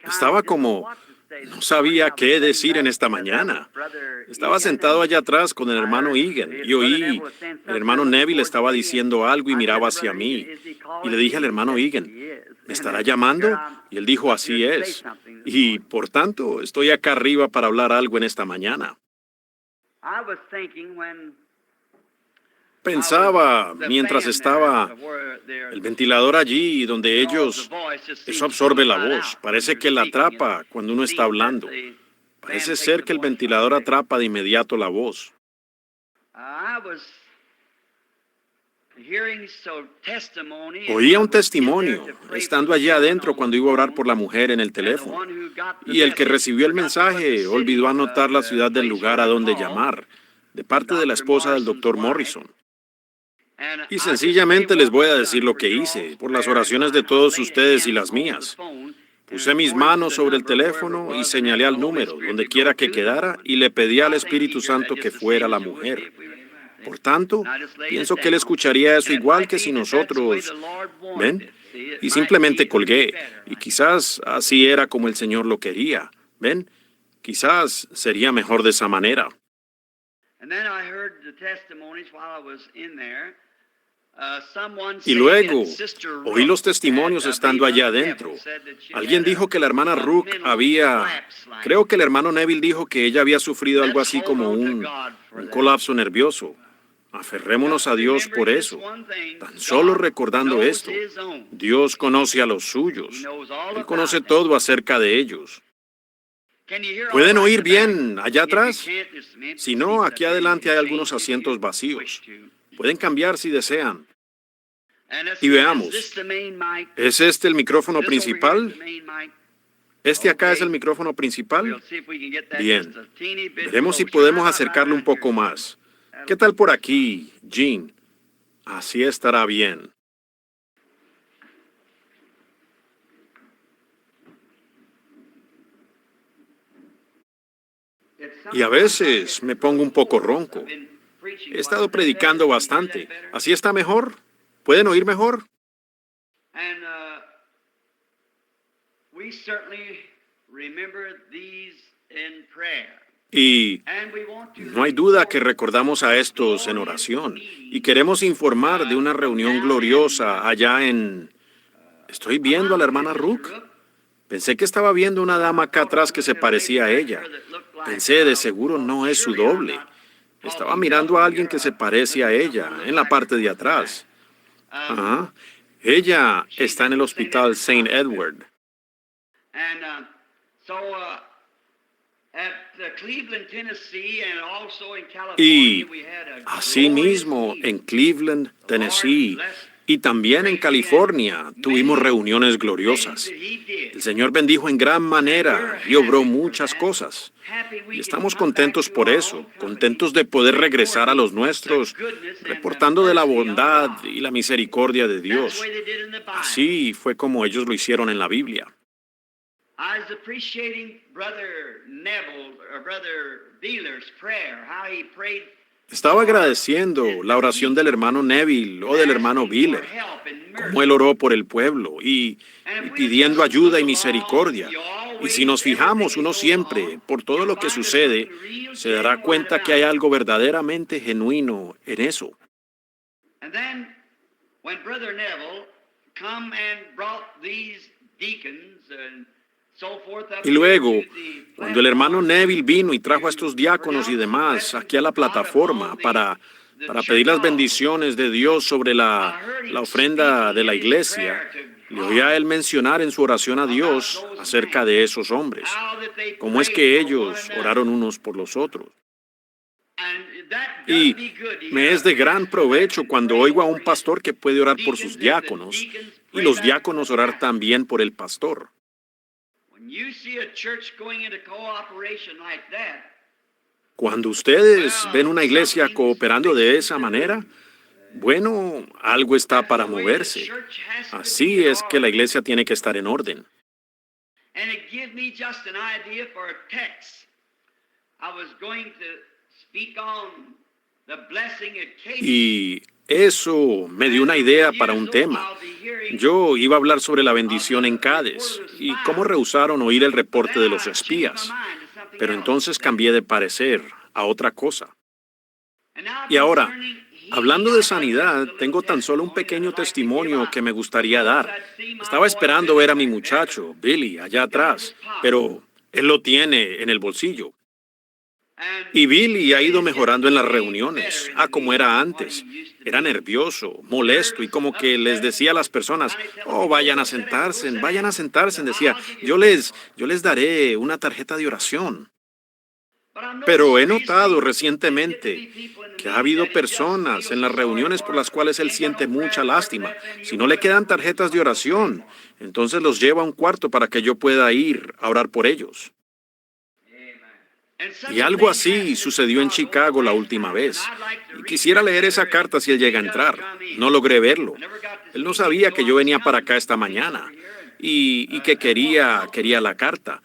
Estaba como, no sabía qué decir en esta mañana. Estaba sentado allá atrás con el hermano Egan y oí, el hermano Neville estaba diciendo algo y miraba hacia mí. Y le dije al hermano Egan, ¿me estará llamando? Y él dijo, así es. Y por tanto, estoy acá arriba para hablar algo en esta mañana. Pensaba, mientras estaba el ventilador allí donde ellos, eso absorbe la voz. Parece que la atrapa cuando uno está hablando. Parece ser que el ventilador atrapa de inmediato la voz. Oía un testimonio, estando allí adentro cuando iba a orar por la mujer en el teléfono. Y el que recibió el mensaje olvidó anotar la ciudad del lugar a donde llamar, de parte de la esposa del doctor Morrison. Y sencillamente les voy a decir lo que hice, por las oraciones de todos ustedes y las mías. Puse mis manos sobre el teléfono y señalé al número, donde quiera que quedara, y le pedí al Espíritu Santo que fuera la mujer. Por tanto, pienso que él escucharía eso igual que si nosotros, ¿ven? Y simplemente colgué, y quizás así era como el Señor lo quería, ¿ven? Quizás sería mejor de esa manera. Y luego oí los testimonios estando allá adentro. Alguien dijo que la hermana Rook creo que el hermano Neville dijo que ella había sufrido algo así como un colapso nervioso. Aferrémonos a Dios por eso. Tan solo recordando esto, Dios conoce a los suyos. Él conoce todo acerca de ellos. ¿Pueden oír bien allá atrás? Si no, aquí adelante hay algunos asientos vacíos. Pueden cambiar si desean. Y veamos, ¿es este el micrófono principal? ¿Este acá es el micrófono principal? Bien, veremos si podemos acercarlo un poco más. ¿Qué tal por aquí, Jean? Así estará bien. Y a veces me pongo un poco ronco. He estado predicando bastante. ¿Así está mejor? ¿Pueden oír mejor? Y no hay duda que recordamos a estos en oración. Y queremos informar de una reunión gloriosa allá en... Estoy viendo a la hermana Rook. Pensé que estaba viendo una dama acá atrás que se parecía a ella. Pensé, de seguro no es su doble. Estaba mirando a alguien que se parece a ella, en la parte de atrás. Ajá. Ella está en el hospital St. Edward. Y asimismo en Cleveland, Tennessee, y también en California tuvimos reuniones gloriosas. El Señor bendijo en gran manera y obró muchas cosas. Y estamos contentos por eso, contentos de poder regresar a los nuestros, reportando de la bondad y la misericordia de Dios. Así fue como ellos lo hicieron en la Biblia. Estaba agradeciendo la oración del hermano Neville o del hermano Biller, cómo él oró por el pueblo y pidiendo ayuda y misericordia. Y si nos fijamos, uno siempre, por todo lo que sucede, se dará cuenta que hay algo verdaderamente genuino en eso. Y luego, cuando el hermano Neville vino y trajo a estos diáconos y demás aquí a la plataforma para pedir las bendiciones de Dios sobre la ofrenda de la iglesia, le oí a él mencionar en su oración a Dios acerca de esos hombres, cómo es que ellos oraron unos por los otros. Y me es de gran provecho cuando oigo a un pastor que puede orar por sus diáconos y los diáconos orar también por el pastor. Cuando ustedes ven una iglesia cooperando de esa manera, bueno, algo está para moverse. Así es que la iglesia tiene que estar en orden. Y Eso me dio una idea para un tema. Yo iba a hablar sobre la bendición en Cádiz y cómo rehusaron oír el reporte de los espías. Pero entonces cambié de parecer a otra cosa. Y ahora, hablando de sanidad, tengo tan solo un pequeño testimonio que me gustaría dar. Estaba esperando ver a mi muchacho, Billy, allá atrás, pero él lo tiene en el bolsillo. Y Billy ha ido mejorando en las reuniones, como era antes. Era nervioso, molesto y como que les decía a las personas, oh, vayan a sentarse, decía, yo les daré una tarjeta de oración. Pero he notado recientemente que ha habido personas en las reuniones por las cuales él siente mucha lástima. Si no le quedan tarjetas de oración, entonces los lleva a un cuarto para que yo pueda ir a orar por ellos. Y algo así sucedió en Chicago la última vez. Y quisiera leer esa carta si él llega a entrar. No logré verlo. Él no sabía que yo venía para acá esta mañana y que quería la carta.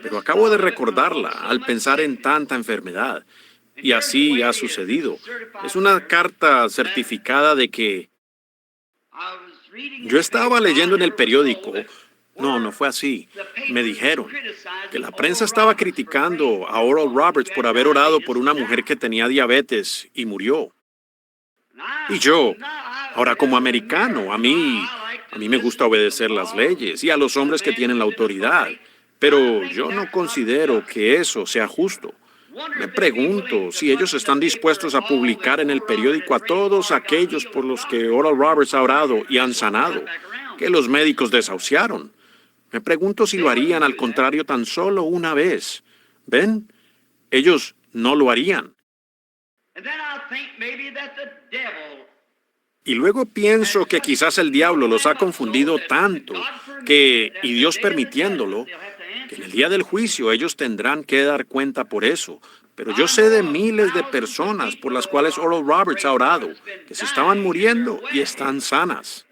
Pero acabo de recordarla al pensar en tanta enfermedad. Y así ha sucedido. Es una carta certificada de que yo estaba leyendo en el periódico. No fue así. Me dijeron que la prensa estaba criticando a Oral Roberts por haber orado por una mujer que tenía diabetes y murió. Y yo, ahora como americano, a mí me gusta obedecer las leyes y a los hombres que tienen la autoridad, pero yo no considero que eso sea justo. Me pregunto si ellos están dispuestos a publicar en el periódico a todos aquellos por los que Oral Roberts ha orado y han sanado, que los médicos desahuciaron. Me pregunto si lo harían al contrario tan solo una vez. ¿Ven? Ellos no lo harían. Y luego pienso que quizás el diablo los ha confundido tanto que, y Dios permitiéndolo, que en el día del juicio ellos tendrán que dar cuenta por eso. Pero yo sé de miles de personas por las cuales Oral Roberts ha orado, que se estaban muriendo y están sanas.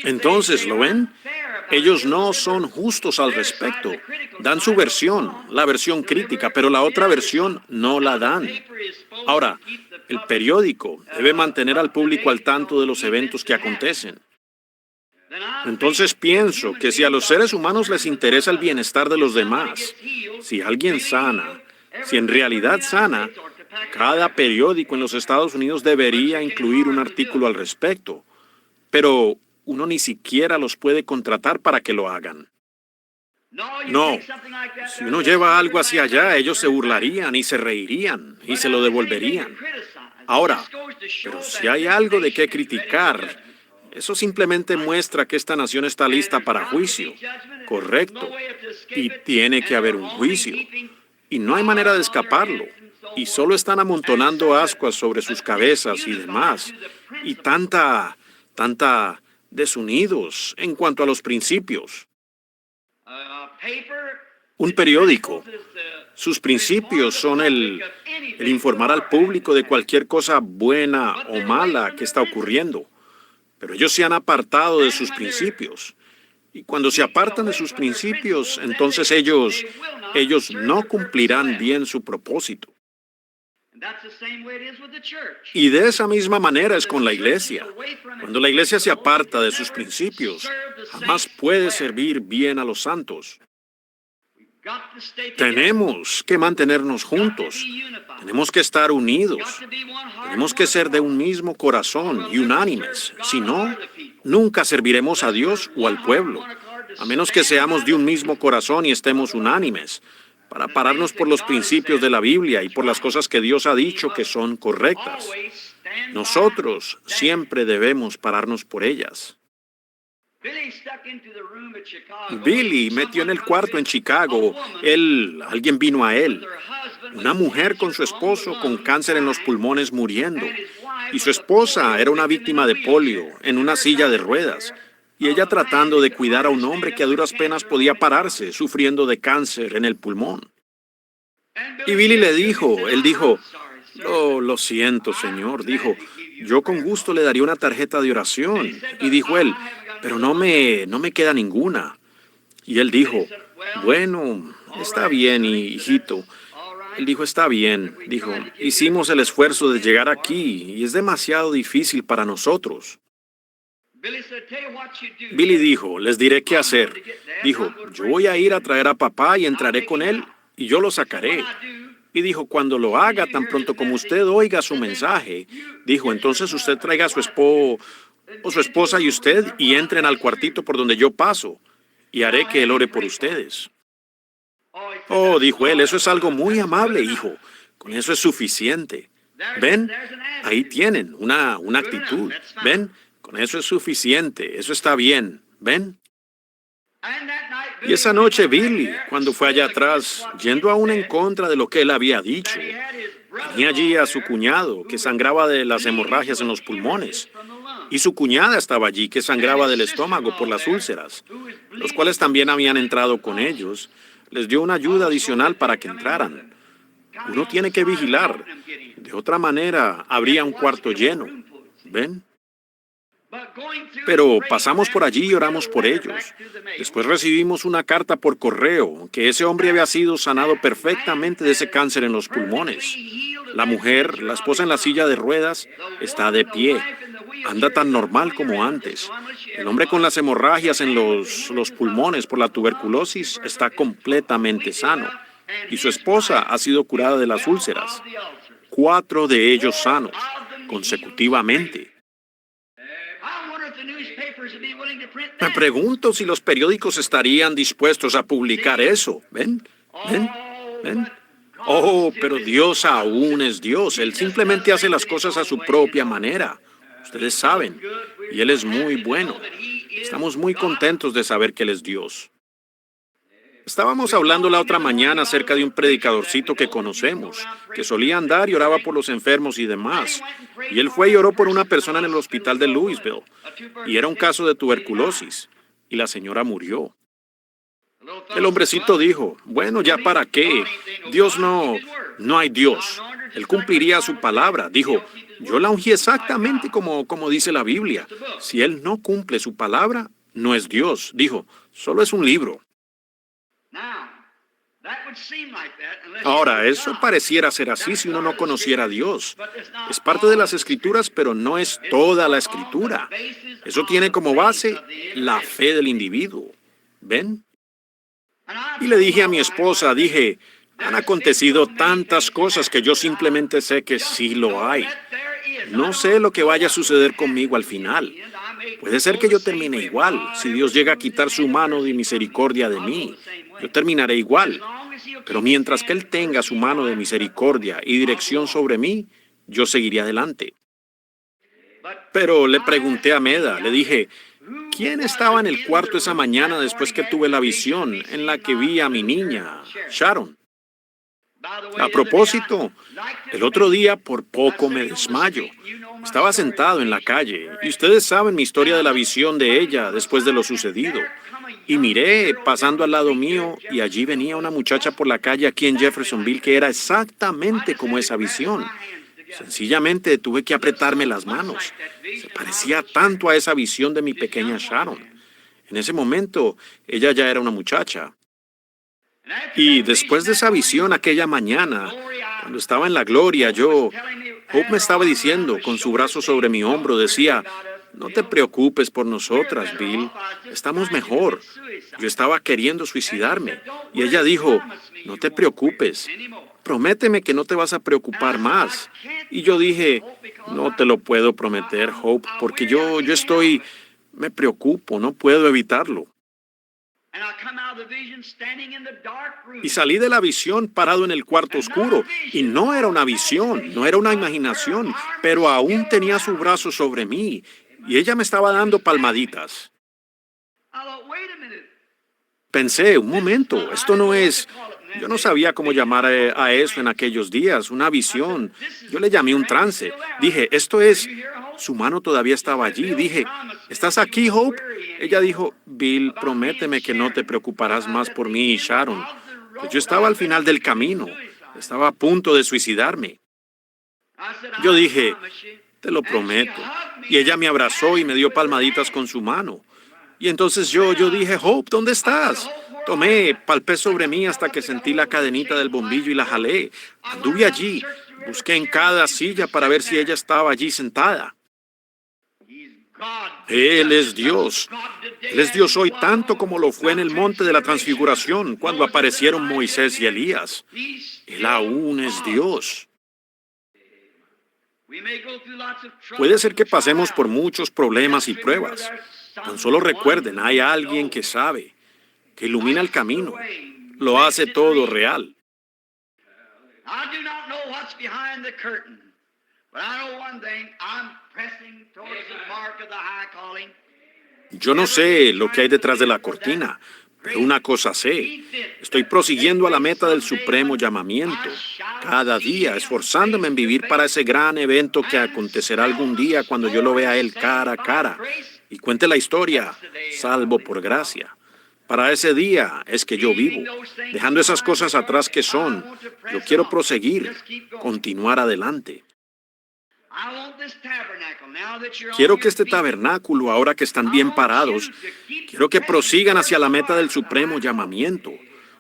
Entonces, ¿lo ven? Ellos no son justos al respecto. Dan su versión, la versión crítica, pero la otra versión no la dan. Ahora, el periódico debe mantener al público al tanto de los eventos que acontecen. Entonces pienso que si a los seres humanos les interesa el bienestar de los demás, si alguien sana, si en realidad sana, cada periódico en los Estados Unidos debería incluir un artículo al respecto. Pero uno ni siquiera los puede contratar para que lo hagan. No, si uno lleva algo hacia allá, ellos se burlarían y se reirían y se lo devolverían. Ahora, pero si hay algo de qué criticar, eso simplemente muestra que esta nación está lista para juicio. Correcto. Y tiene que haber un juicio. Y no hay manera de escaparlo. Y solo están amontonando ascuas sobre sus cabezas y demás. Y tanta desunidos en cuanto a los principios. Un periódico, sus principios son el informar al público de cualquier cosa buena o mala que está ocurriendo. Pero ellos se han apartado de sus principios. Y cuando se apartan de sus principios, entonces ellos no cumplirán bien su propósito. Y de esa misma manera es con la iglesia. Cuando la iglesia se aparta de sus principios, jamás puede servir bien a los santos. Tenemos que mantenernos juntos. Tenemos que estar unidos. Tenemos que ser de un mismo corazón y unánimes. Si no, nunca serviremos a Dios o al pueblo, a menos que seamos de un mismo corazón y estemos unánimes, para pararnos por los principios de la Biblia y por las cosas que Dios ha dicho que son correctas. Nosotros siempre debemos pararnos por ellas. Billy metió en el cuarto en Chicago. Alguien vino a él. Una mujer con su esposo con cáncer en los pulmones muriendo. Y su esposa era una víctima de polio en una silla de ruedas. Y ella tratando de cuidar a un hombre que a duras penas podía pararse, sufriendo de cáncer en el pulmón. Y Billy le dijo, lo siento, señor, dijo, yo con gusto le daría una tarjeta de oración. Y dijo él, pero no me queda ninguna. Y él dijo, bueno, está bien, hijito. Él dijo, está bien. Dijo, hicimos el esfuerzo de llegar aquí y es demasiado difícil para nosotros. Billy dijo, les diré qué hacer. Dijo, yo voy a ir a traer a papá y entraré con él y yo lo sacaré. Y dijo, cuando lo haga, tan pronto como usted oiga su mensaje, dijo, entonces usted traiga a su esposo o su esposa y usted y entren al cuartito por donde yo paso y haré que él ore por ustedes. Oh, dijo él, eso es algo muy amable, hijo. Con eso es suficiente. ¿Ven? Ahí tienen una actitud. ¿Ven? Con eso es suficiente. Eso está bien. ¿Ven? Y esa noche Billy, cuando fue allá atrás, yendo aún en contra de lo que él había dicho, tenía allí a su cuñado, que sangraba de las hemorragias en los pulmones. Y su cuñada estaba allí, que sangraba del estómago por las úlceras, los cuales también habían entrado con ellos. Les dio una ayuda adicional para que entraran. Uno tiene que vigilar. De otra manera, habría un cuarto lleno. ¿Ven? Pero pasamos por allí y oramos por ellos. Después recibimos una carta por correo que ese hombre había sido sanado perfectamente de ese cáncer en los pulmones. La mujer, la esposa en la silla de ruedas, está de pie. Anda tan normal como antes. El hombre con las hemorragias en los pulmones por la tuberculosis está completamente sano. Y su esposa ha sido curada de las úlceras. 4 de ellos sanos, consecutivamente. Me pregunto si los periódicos estarían dispuestos a publicar eso. ¿Ven? ¿Ven? ¿Ven? Oh, pero Dios aún es Dios. Él simplemente hace las cosas a su propia manera. Ustedes saben. Y Él es muy bueno. Estamos muy contentos de saber que Él es Dios. Estábamos hablando la otra mañana acerca de un predicadorcito que conocemos, que solía andar y oraba por los enfermos y demás. Y él fue y oró por una persona en el hospital de Louisville. Y era un caso de tuberculosis. Y la señora murió. El hombrecito dijo, bueno, ¿ya para qué? Dios no hay Dios. Él cumpliría su palabra. Dijo, yo la ungí exactamente como dice la Biblia. Si Él no cumple su palabra, no es Dios. Dijo, solo es un libro. Ahora, eso pareciera ser así si uno no conociera a Dios. Es parte de las Escrituras, pero no es toda la Escritura. Eso tiene como base la fe del individuo. ¿Ven? Y le dije a mi esposa, han acontecido tantas cosas que yo simplemente sé que sí lo hay. No sé lo que vaya a suceder conmigo al final. Puede ser que yo termine igual. Si Dios llega a quitar su mano de misericordia de mí, yo terminaré igual. Pero mientras que Él tenga su mano de misericordia y dirección sobre mí, yo seguiré adelante. Pero le pregunté a Meda, le dije, ¿quién estaba en el cuarto esa mañana después que tuve la visión en la que vi a mi niña, Sharon? A propósito, el otro día por poco me desmayo. Estaba sentado en la calle y ustedes saben mi historia de la visión de ella después de lo sucedido. Y miré pasando al lado mío y allí venía una muchacha por la calle aquí en Jeffersonville que era exactamente como esa visión. Sencillamente tuve que apretarme las manos. Se parecía tanto a esa visión de mi pequeña Sharon. En ese momento, ella ya era una muchacha. Y después de esa visión aquella mañana, cuando estaba en la gloria, Hope me estaba diciendo, con su brazo sobre mi hombro, decía, no te preocupes por nosotras, Bill, estamos mejor. Yo estaba queriendo suicidarme. Y ella dijo, no te preocupes, prométeme que no te vas a preocupar más. Y yo dije, no te lo puedo prometer, Hope, porque me preocupo, no puedo evitarlo. Y salí de la visión parado en el cuarto oscuro. Y no era una visión, no era una imaginación, pero aún tenía su brazo sobre mí. Y ella me estaba dando palmaditas. Pensé, un momento, esto no es... Yo no sabía cómo llamar a eso en aquellos días, una visión. Yo le llamé un trance. Dije, esto es... Su mano todavía estaba allí. Dije, ¿estás aquí, Hope? Ella dijo, Bill, prométeme que no te preocuparás más por mí y Sharon. Pues yo estaba al final del camino. Estaba a punto de suicidarme. Yo dije, te lo prometo. Y ella me abrazó y me dio palmaditas con su mano. Y entonces yo dije, Hope, ¿dónde estás? Palpé sobre mí hasta que sentí la cadenita del bombillo y la jalé. Anduve allí, busqué en cada silla para ver si ella estaba allí sentada. Él es Dios. Él es Dios hoy tanto como lo fue en el monte de la transfiguración, cuando aparecieron Moisés y Elías. Él aún es Dios. Puede ser que pasemos por muchos problemas y pruebas. Tan solo recuerden, hay alguien que sabe, que ilumina el camino, lo hace todo real. Yo no sé lo que hay detrás de la cortina, pero una cosa sé, estoy prosiguiendo a la meta del supremo llamamiento, cada día esforzándome en vivir para ese gran evento que acontecerá algún día cuando yo lo vea a él cara a cara y cuente la historia, salvo por gracia. Para ese día es que yo vivo, dejando esas cosas atrás que son. Yo quiero proseguir, continuar adelante. Quiero que este tabernáculo, ahora que están bien parados, quiero que prosigan hacia la meta del supremo llamamiento.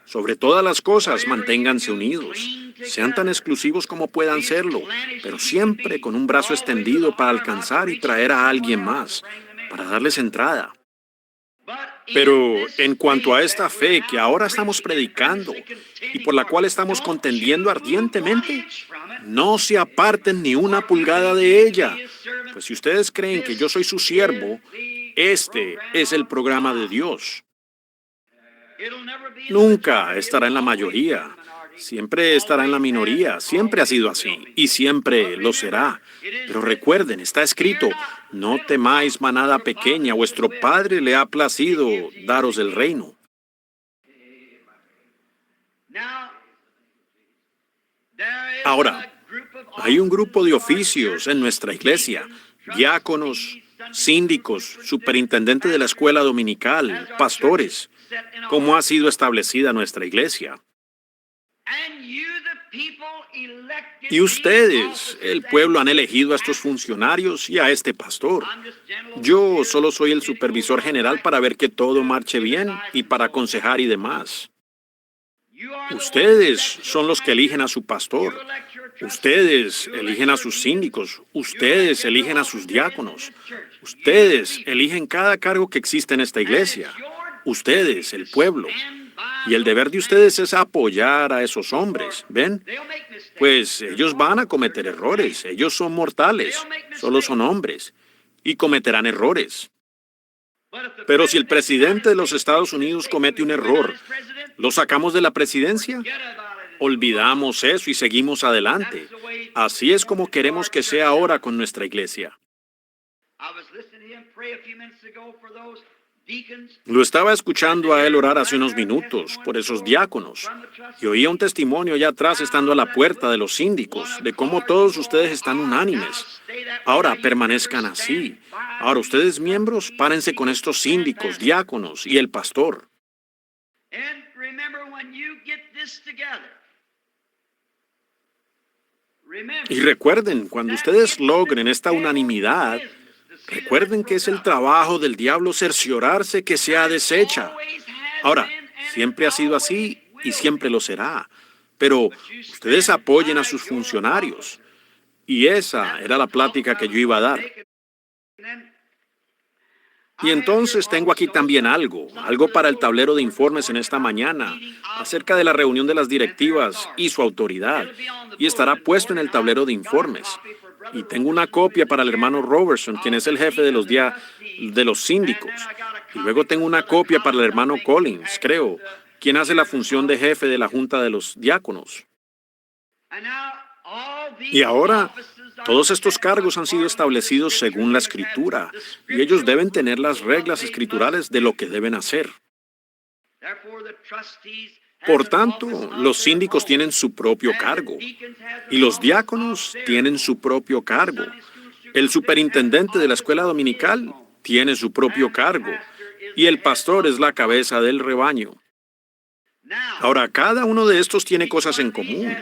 Sobre todas las cosas, manténganse unidos. Sean tan exclusivos como puedan serlo, pero siempre con un brazo extendido para alcanzar y traer a alguien más, para darles entrada. Pero en cuanto a esta fe que ahora estamos predicando y por la cual estamos contendiendo ardientemente, no se aparten ni una pulgada de ella. Pues si ustedes creen que yo soy su siervo, este es el programa de Dios. Nunca estará en la mayoría, siempre estará en la minoría, siempre ha sido así y siempre lo será. Pero recuerden, está escrito, no temáis manada pequeña, vuestro Padre le ha placido daros el reino. Ahora, hay un grupo de oficios en nuestra iglesia, diáconos, síndicos, superintendente de la escuela dominical, pastores, como ha sido establecida nuestra iglesia. Y ustedes, el pueblo, han elegido a estos funcionarios y a este pastor. Yo solo soy el supervisor general para ver que todo marche bien y para aconsejar y demás. Ustedes son los que eligen a su pastor. Ustedes eligen a sus síndicos. Ustedes eligen a sus diáconos. Ustedes eligen cada cargo que existe en esta iglesia. Ustedes, el pueblo. Y el deber de ustedes es apoyar a esos hombres, ¿ven? Pues ellos van a cometer errores. Ellos son mortales. Solo son hombres. Y cometerán errores. Pero si el presidente de los Estados Unidos comete un error, ¿lo sacamos de la presidencia? Olvidamos eso y seguimos adelante. Así es como queremos que sea ahora con nuestra iglesia. Lo estaba escuchando a él orar hace unos minutos por esos diáconos y oía un testimonio allá atrás estando a la puerta de los síndicos de cómo todos ustedes están unánimes. Ahora permanezcan así. Ahora ustedes miembros, párense con estos síndicos, diáconos y el pastor. Y recuerden, cuando ustedes logren esta unanimidad, recuerden que es el trabajo del diablo cerciorarse que sea deshecha. Ahora, siempre ha sido así y siempre lo será. Pero ustedes apoyen a sus funcionarios. Y esa era la plática que yo iba a dar. Y entonces tengo aquí también algo para el tablero de informes en esta mañana, acerca de la reunión de las directivas y su autoridad. Y estará puesto en el tablero de informes. Y tengo una copia para el hermano Robertson, quien es el jefe de los síndicos. Y luego tengo una copia para el hermano Collins, creo, quien hace la función de jefe de la junta de los diáconos. Y ahora, todos estos cargos han sido establecidos según la Escritura, y ellos deben tener las reglas escriturales de lo que deben hacer. Por tanto, los síndicos tienen su propio cargo, y los diáconos tienen su propio cargo. El superintendente de la escuela dominical tiene su propio cargo, y el pastor es la cabeza del rebaño. Ahora, cada uno de estos tiene cosas en común,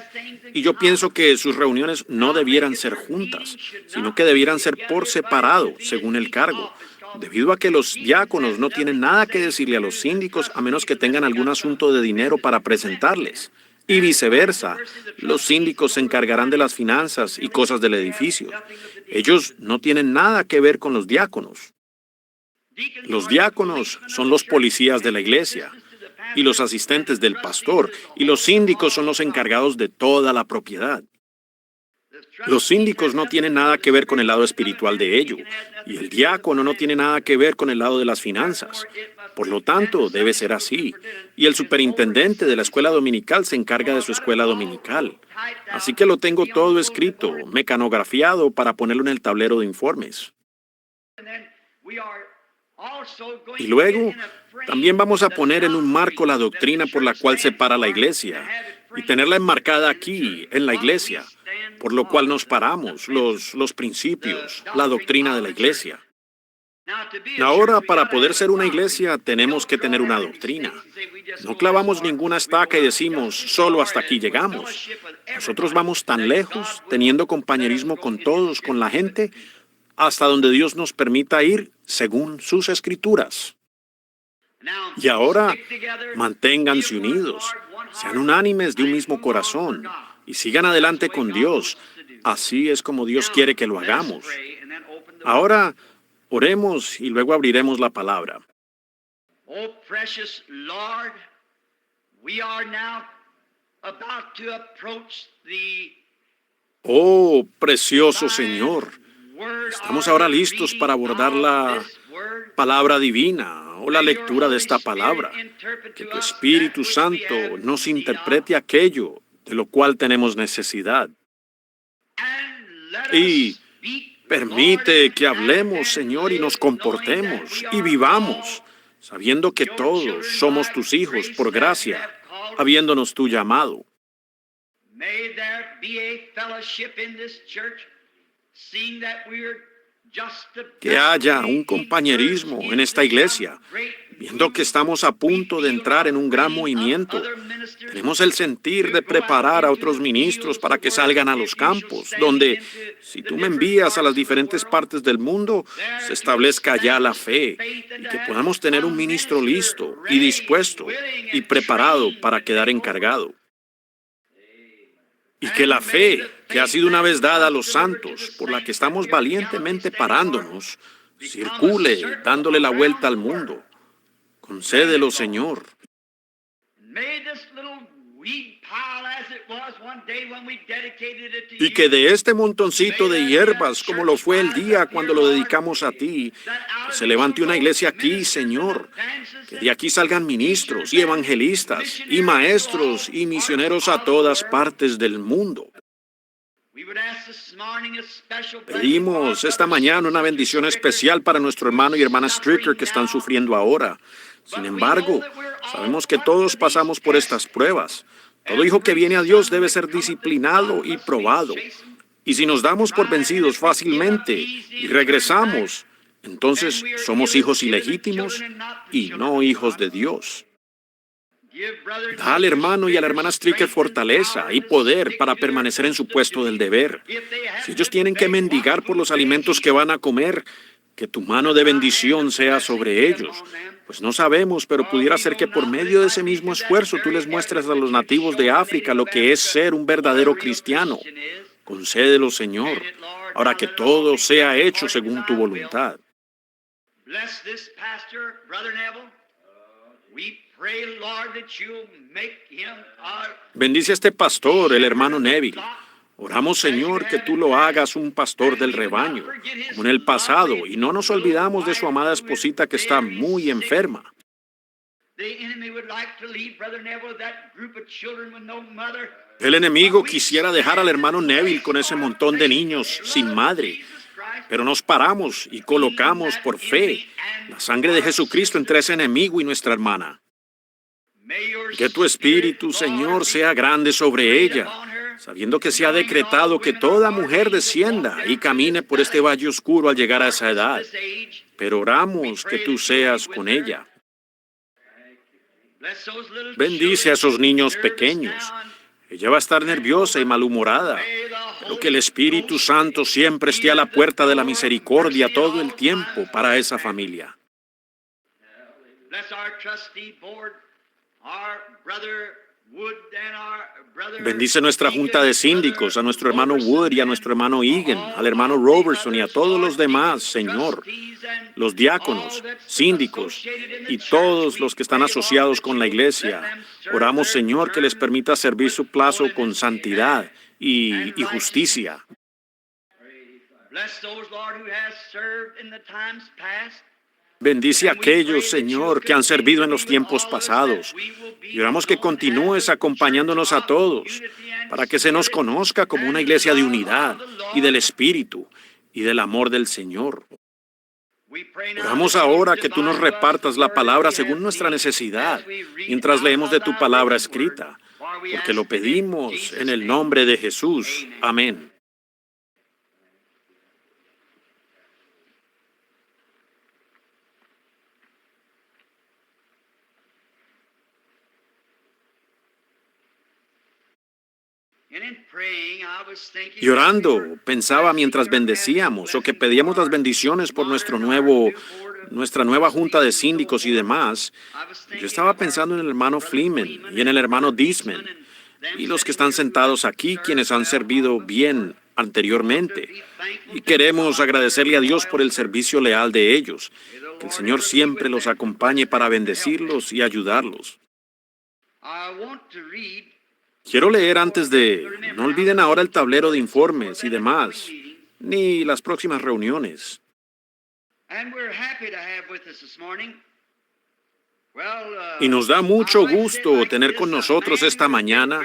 y yo pienso que sus reuniones no debieran ser juntas, sino que debieran ser por separado, según el cargo. debido a que los diáconos no tienen nada que decirle a los síndicos a menos que tengan algún asunto de dinero para presentarles. Y viceversa, los síndicos se encargarán de las finanzas y cosas del edificio. Ellos no tienen nada que ver con los diáconos. Los diáconos son los policías de la iglesia y los asistentes del pastor, y los síndicos son los encargados de toda la propiedad. Los síndicos no tienen nada que ver con el lado espiritual de ello, y el diácono no tiene nada que ver con el lado de las finanzas. Por lo tanto, debe ser así. Y el superintendente de la escuela dominical se encarga de su escuela dominical. Así que lo tengo todo escrito, mecanografiado, para ponerlo en el tablero de informes. Y luego, también vamos a poner en un marco la doctrina por la cual se para la iglesia, y tenerla enmarcada aquí, en la iglesia, por lo cual nos paramos, los principios, la doctrina de la iglesia. Ahora, para poder ser una iglesia, tenemos que tener una doctrina. No clavamos ninguna estaca y decimos, solo hasta aquí llegamos. Nosotros vamos tan lejos, teniendo compañerismo con todos, con la gente, hasta donde Dios nos permita ir según sus escrituras. Y ahora, manténganse unidos, sean unánimes de un mismo corazón y sigan adelante con Dios. Así es como Dios quiere que lo hagamos. Ahora, oremos y luego abriremos la palabra. Oh, precious Lord, we are now about to approach the Oh, precioso Señor, estamos ahora listos para abordar la palabra divina o la lectura de esta palabra. Que tu Espíritu Santo nos interprete aquello de lo cual tenemos necesidad. Y permite que hablemos, Señor, y nos comportemos y vivamos, sabiendo que todos somos tus hijos por gracia, habiéndonos tú llamado. Que haya un compañerismo en esta iglesia, viendo que estamos a punto de entrar en un gran movimiento. Tenemos el sentir de preparar a otros ministros para que salgan a los campos, donde, si tú me envías a las diferentes partes del mundo, se establezca ya la fe, y que podamos tener un ministro listo y dispuesto y preparado para quedar encargado. Y que la fe que ha sido una vez dada a los santos, por la que estamos valientemente parándonos, circule dándole la vuelta al mundo. Concédelo, Señor. Y que de este montoncito de hierbas, como lo fue el día cuando lo dedicamos a ti, que se levante una iglesia aquí, Señor. Que de aquí salgan ministros y evangelistas y maestros y misioneros a todas partes del mundo. Pedimos esta mañana una bendición especial para nuestro hermano y hermana Stricker que están sufriendo ahora. Sin embargo, sabemos que todos pasamos por estas pruebas. Todo hijo que viene a Dios debe ser disciplinado y probado. Y si nos damos por vencidos fácilmente y regresamos, entonces somos hijos ilegítimos y no hijos de Dios. Da al hermano y a la hermana Stricker fortaleza y poder para permanecer en su puesto del deber. Si ellos tienen que mendigar por los alimentos que van a comer, que tu mano de bendición sea sobre ellos. Pues no sabemos, pero pudiera ser que por medio de ese mismo esfuerzo tú les muestres a los nativos de África lo que es ser un verdadero cristiano. Concédelo, Señor, ahora que todo sea hecho según tu voluntad. Bendice a este pastor, el hermano Neville. Oramos, Señor, que tú lo hagas un pastor del rebaño, como en el pasado, y no nos olvidamos de su amada esposita que está muy enferma. El enemigo quisiera dejar al hermano Neville con ese montón de niños sin madre, pero nos paramos y colocamos por fe la sangre de Jesucristo entre ese enemigo y nuestra hermana. Que tu Espíritu, Señor, sea grande sobre ella, sabiendo que se ha decretado que toda mujer descienda y camine por este valle oscuro al llegar a esa edad. Pero oramos que tú seas con ella. Bendice a esos niños pequeños. Ella va a estar nerviosa y malhumorada, pero que el Espíritu Santo siempre esté a la puerta de la misericordia todo el tiempo para esa familia. Bendice nuestra junta de síndicos, a nuestro hermano Wood y a nuestro hermano Egan, al hermano Robertson y a todos los demás, Señor, los diáconos, síndicos y todos los que están asociados con la iglesia. Oramos, Señor, que les permita servir su plazo con santidad y justicia. Bendice a aquellos, Señor, que han servido en los tiempos pasados. Y oramos que continúes acompañándonos a todos, para que se nos conozca como una iglesia de unidad y del Espíritu y del amor del Señor. Oramos ahora que tú nos repartas la palabra según nuestra necesidad, mientras leemos de tu palabra escrita, porque lo pedimos en el nombre de Jesús. Amén. Y orando, pensaba mientras bendecíamos o que pedíamos las bendiciones por nuestra nueva junta de síndicos y demás, yo estaba pensando en el hermano Fleeman y en el hermano Disman y los que están sentados aquí, quienes han servido bien anteriormente. Y queremos agradecerle a Dios por el servicio leal de ellos. Que el Señor siempre los acompañe para bendecirlos y ayudarlos. Quiero leer antes de... No olviden ahora el tablero de informes y demás, ni las próximas reuniones. Y nos da mucho gusto tener con nosotros esta mañana,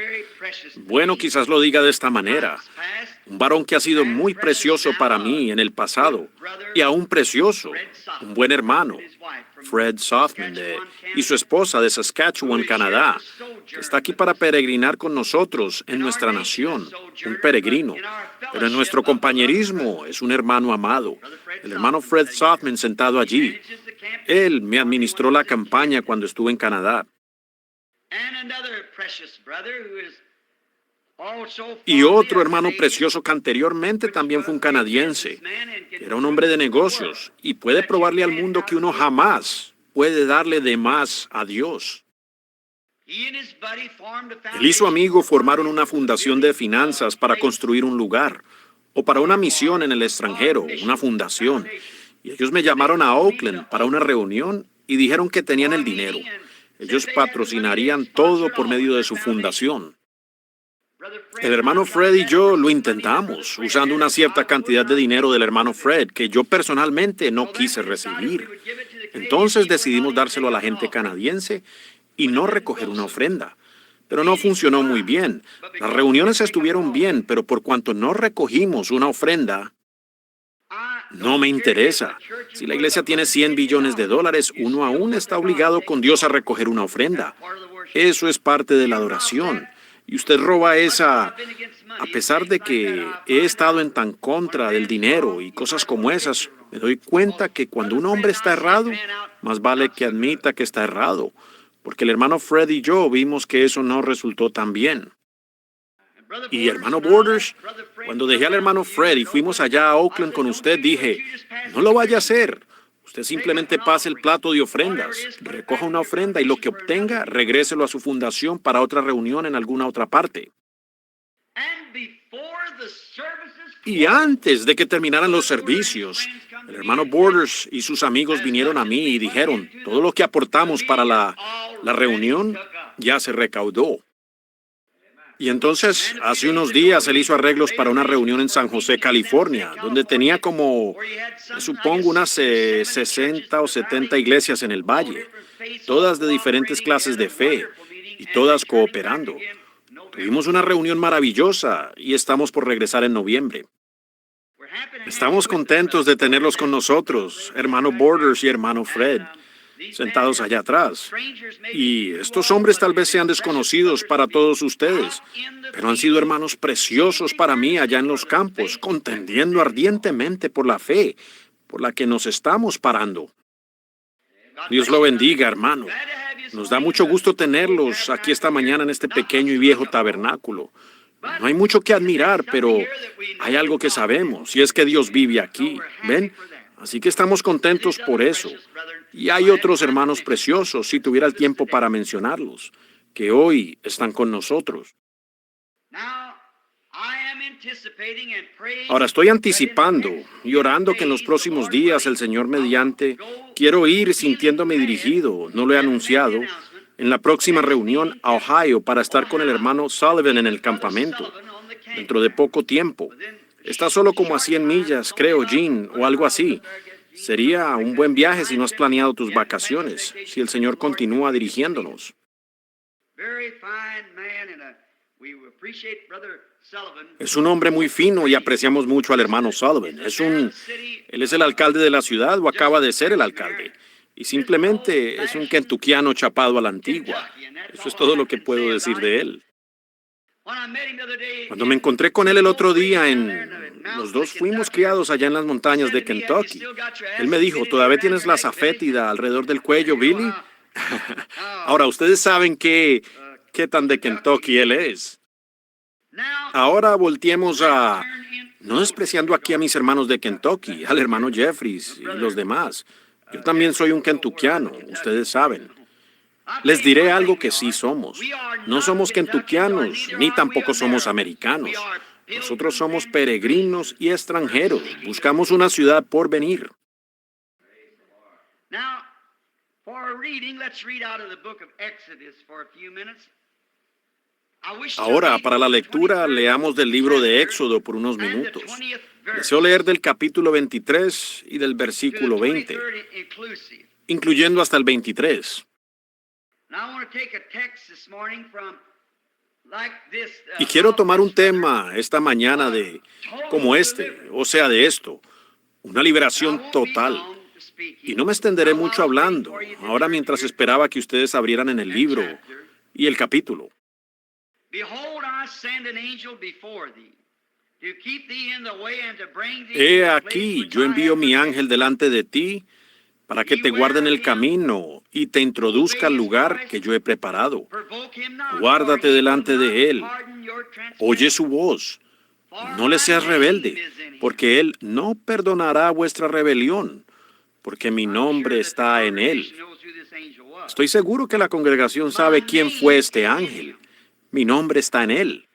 bueno, quizás lo diga de esta manera, un varón que ha sido muy precioso para mí en el pasado, y aún precioso, un buen hermano, Fred Softman, y su esposa de Saskatchewan, Canadá, que está aquí para peregrinar con nosotros en nuestra nación, un peregrino, pero en nuestro compañerismo es un hermano amado, el hermano Fred Softman sentado allí. Él me administró la campaña cuando estuve en Canadá. Y otro hermano precioso que anteriormente también fue un canadiense. Era un hombre de negocios y puede probarle al mundo que uno jamás puede darle de más a Dios. Él y su amigo formaron una fundación de finanzas para construir un lugar o para una misión en el extranjero, una fundación. Y ellos me llamaron a Oakland para una reunión y dijeron que tenían el dinero. Ellos patrocinarían todo por medio de su fundación. El hermano Fred y yo lo intentamos, usando una cierta cantidad de dinero del hermano Fred, que yo personalmente no quise recibir. Entonces decidimos dárselo a la gente canadiense y no recoger una ofrenda. Pero no funcionó muy bien. Las reuniones estuvieron bien, pero por cuanto no recogimos una ofrenda, no me interesa. Si la iglesia tiene $100 billones, uno aún está obligado con Dios a recoger una ofrenda. Eso es parte de la adoración. Y usted roba esa, a pesar de que he estado en tan contra del dinero y cosas como esas, me doy cuenta que cuando un hombre está errado, más vale que admita que está errado, porque el hermano Fred y yo vimos que eso no resultó tan bien. Y hermano Borders, cuando dejé al hermano Fred y fuimos allá a Oakland con usted, dije, no lo vaya a hacer. Usted simplemente pase el plato de ofrendas, recoja una ofrenda y lo que obtenga, regréselo a su fundación para otra reunión en alguna otra parte. Y antes de que terminaran los servicios, el hermano Borders y sus amigos vinieron a mí y dijeron, todo lo que aportamos para la reunión ya se recaudó. Y entonces, hace unos días, él hizo arreglos para una reunión en San José, California, donde tenía como, supongo, unas 60 o 70 iglesias en el valle, todas de diferentes clases de fe y todas cooperando. Tuvimos una reunión maravillosa y estamos por regresar en noviembre. Estamos contentos de tenerlos con nosotros, hermano Borders y hermano Fred, sentados allá atrás. Y estos hombres tal vez sean desconocidos para todos ustedes, pero han sido hermanos preciosos para mí allá en los campos, contendiendo ardientemente por la fe, por la que nos estamos parando. Dios lo bendiga, hermano. Nos da mucho gusto tenerlos aquí esta mañana en este pequeño y viejo tabernáculo. No hay mucho que admirar, pero hay algo que sabemos, y es que Dios vive aquí. ¿Ven? Así que estamos contentos por eso. Y hay otros hermanos preciosos, si tuviera el tiempo para mencionarlos, que hoy están con nosotros. Ahora estoy anticipando y orando que en los próximos días, el Señor mediante, quiero ir sintiéndome dirigido, no lo he anunciado, en la próxima reunión a Ohio para estar con el hermano Sullivan en el campamento, dentro de poco tiempo. Está solo como a 100 millas, creo, Gene, o algo así. Sería un buen viaje si no has planeado tus vacaciones, si el Señor continúa dirigiéndonos. Es un hombre muy fino y apreciamos mucho al hermano Sullivan. Él es el alcalde de la ciudad o acaba de ser el alcalde. Y simplemente es un kentuckiano chapado a la antigua. Eso es todo lo que puedo decir de él. Cuando me encontré con él el otro día, los dos fuimos criados allá en las montañas de Kentucky. Él me dijo, ¿todavía tienes la zafétida alrededor del cuello, Billy? Ahora, ustedes saben qué tan de Kentucky él es. Ahora volteemos no despreciando aquí a mis hermanos de Kentucky, al hermano Jeffries y los demás. Yo también soy un kentuckiano, ustedes saben. Les diré algo que sí somos. No somos kentuckianos, ni tampoco somos americanos. Nosotros somos peregrinos y extranjeros. Buscamos una ciudad por venir. Ahora, para la lectura, leamos del libro de Éxodo por unos minutos. Deseo leer del capítulo 23 y del versículo 20, incluyendo hasta el 23. Y quiero tomar un tema esta mañana como o sea, de esto, una liberación total. Y no me extenderé mucho hablando, ahora mientras esperaba que ustedes abrieran en el libro y el capítulo. He aquí, yo envío mi ángel delante de ti, para que te guarde en el camino y te introduzca al lugar que yo he preparado. Guárdate delante de él. Oye su voz. No le seas rebelde, porque él no perdonará vuestra rebelión, porque mi nombre está en él. Estoy seguro que la congregación sabe quién fue este ángel. Mi nombre está en él.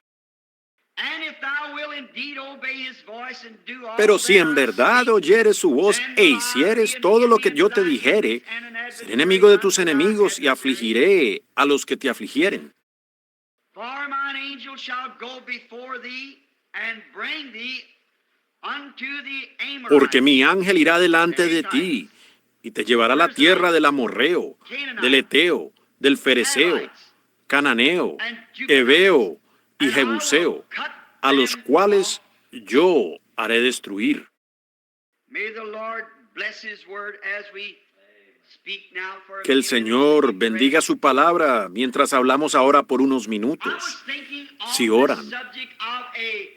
Pero si en verdad oyeres su voz e hicieres todo lo que yo te dijere, seré enemigo de tus enemigos y afligiré a los que te afligieren. Porque mi ángel irá delante de ti y te llevará a la tierra del amorreo, del eteo, del fereceo, cananeo, heveo y jebuseo, a los cuales yo haré destruir. Que el Señor bendiga su palabra mientras hablamos ahora por unos minutos. Si oran.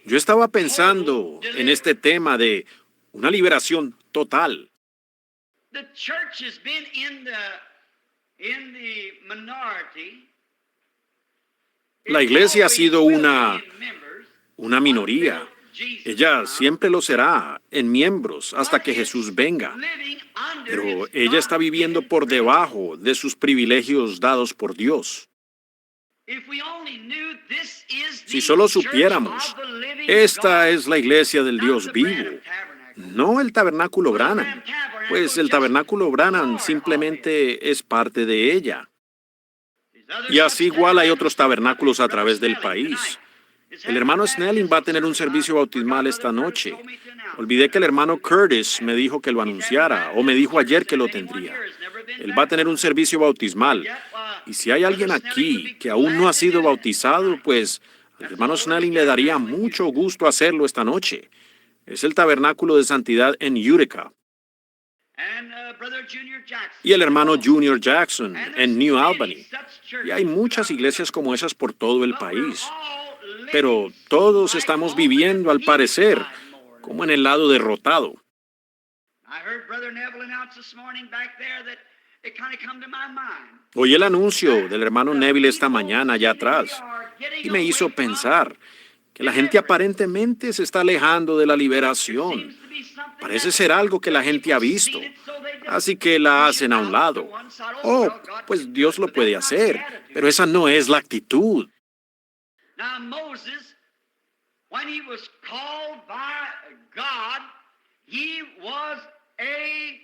Yo estaba pensando en este tema de una liberación total. La iglesia ha sido una minoría. Ella siempre lo será en miembros hasta que Jesús venga. Pero ella está viviendo por debajo de sus privilegios dados por Dios. Si solo supiéramos, esta es la iglesia del Dios vivo, no el tabernáculo Branham, pues el tabernáculo Branham simplemente es parte de ella. Y así igual hay otros tabernáculos a través del país. El hermano Snelling va a tener un servicio bautismal esta noche. Olvidé que el hermano Curtis me dijo que lo anunciara, o me dijo ayer que lo tendría. Él va a tener un servicio bautismal. Y si hay alguien aquí que aún no ha sido bautizado, pues al hermano Snelling le daría mucho gusto hacerlo esta noche. Es el tabernáculo de santidad en Utica. Y el hermano Junior Jackson en New Albany. Y hay muchas iglesias como esas por todo el país. Pero todos estamos viviendo, al parecer, como en el lado derrotado. Oí el anuncio del hermano Neville esta mañana allá atrás y me hizo pensar que la gente aparentemente se está alejando de la liberación. Parece ser algo que la gente ha visto, así que la hacen a un lado. Oh, pues Dios lo puede hacer, pero esa no es la actitud. Now Moses, when he was called by God, he was a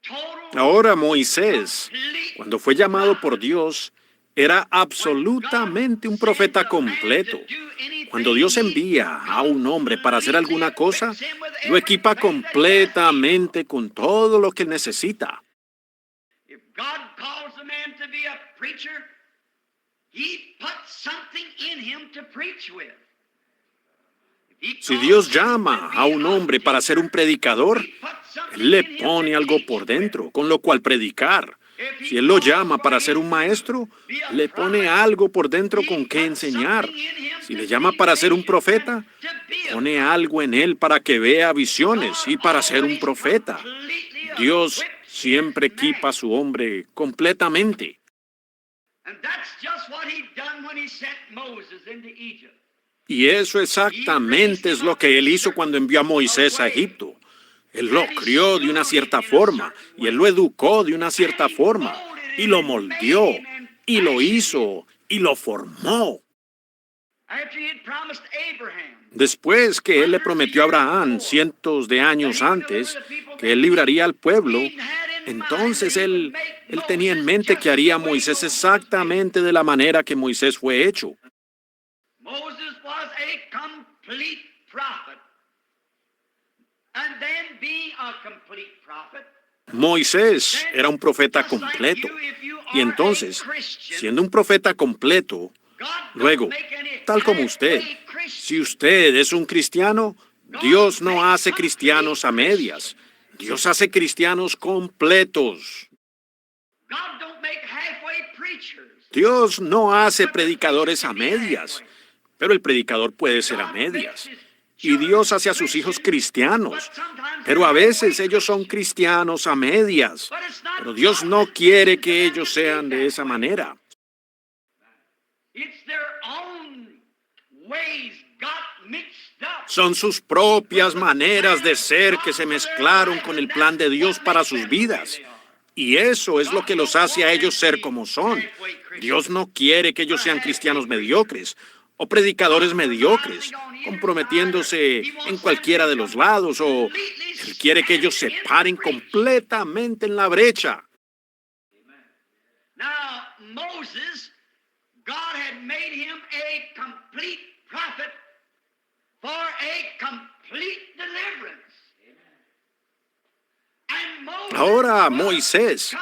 total. Ahora Moisés, cuando fue llamado por Dios, era absolutamente un profeta completo. Cuando Dios envía a un hombre para hacer alguna cosa, lo equipa completamente con todo lo que necesita. If God calls a man to be a preacher, he puts something in him to preach with. Si Dios llama a un hombre para ser un predicador, Él le pone algo por dentro, con lo cual predicar. Si Él lo llama para ser un maestro, le pone algo por dentro con qué enseñar. Si le llama para ser un profeta, pone algo en él para que vea visiones y para ser un profeta. Dios siempre equipa a su hombre completamente. Y eso exactamente es lo que Él hizo cuando envió a Moisés a Egipto. Él lo crió de una cierta forma, y Él lo educó de una cierta forma, y lo moldeó, y lo hizo, y lo formó. Después que Él le prometió a Abraham, cientos de años antes, que Él libraría al pueblo, entonces Él tenía en mente que haría a Moisés exactamente de la manera que Moisés fue hecho. Moses was a complete prophet. And then being a complete prophet, Moisés era un profeta completo. Y entonces, siendo un profeta completo, luego, tal como usted, si usted es un cristiano, Dios no hace cristianos a medias. Dios hace cristianos completos. Dios no hace predicadores a medias, pero el predicador puede ser a medias. Y Dios hace a sus hijos cristianos, pero a veces ellos son cristianos a medias. Pero Dios no quiere que ellos sean de esa manera. Son sus propias maneras de ser que se mezclaron con el plan de Dios para sus vidas. Y eso es lo que los hace a ellos ser como son. Dios no quiere que ellos sean cristianos mediocres o predicadores mediocres, comprometiéndose en cualquiera de los lados, o Él quiere que ellos se paren completamente en la brecha. Now, Moses, God had made him a complete prophet for a complete deliverance. And Moses Ahora Moisés,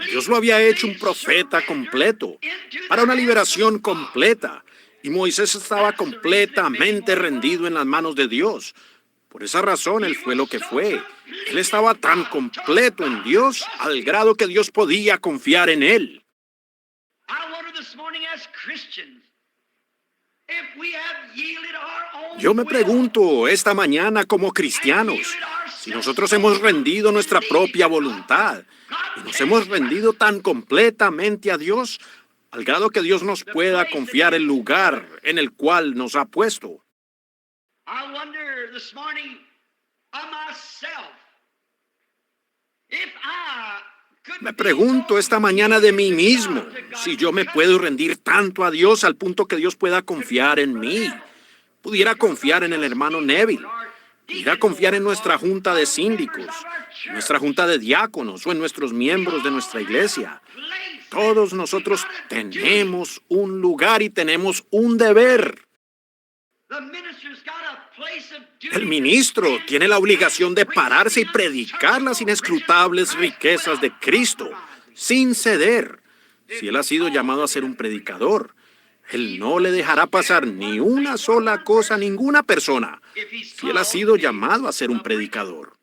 Dios lo había hecho un profeta completo, para una liberación completa. Y Moisés estaba completamente rendido en las manos de Dios. Por esa razón él fue lo que fue. Él estaba tan completo en Dios al grado que Dios podía confiar en él. Yo me pregunto esta mañana como cristianos, si nosotros hemos rendido nuestra propia voluntad y nos hemos rendido tan completamente a Dios, al grado que Dios nos pueda confiar el lugar en el cual nos ha puesto. Me pregunto esta mañana de mí mismo, si yo me puedo rendir tanto a Dios al punto que Dios pueda confiar en mí. Pudiera confiar en el hermano Neville, pudiera confiar en nuestra junta de síndicos, nuestra junta de diáconos o en nuestros miembros de nuestra iglesia. Todos nosotros tenemos un lugar y tenemos un deber. El ministro tiene la obligación de pararse y predicar las inescrutables riquezas de Cristo, sin ceder. Si él ha sido llamado a ser un predicador, él no le dejará pasar ni una sola cosa a ninguna persona. Si él ha sido llamado a ser un predicador.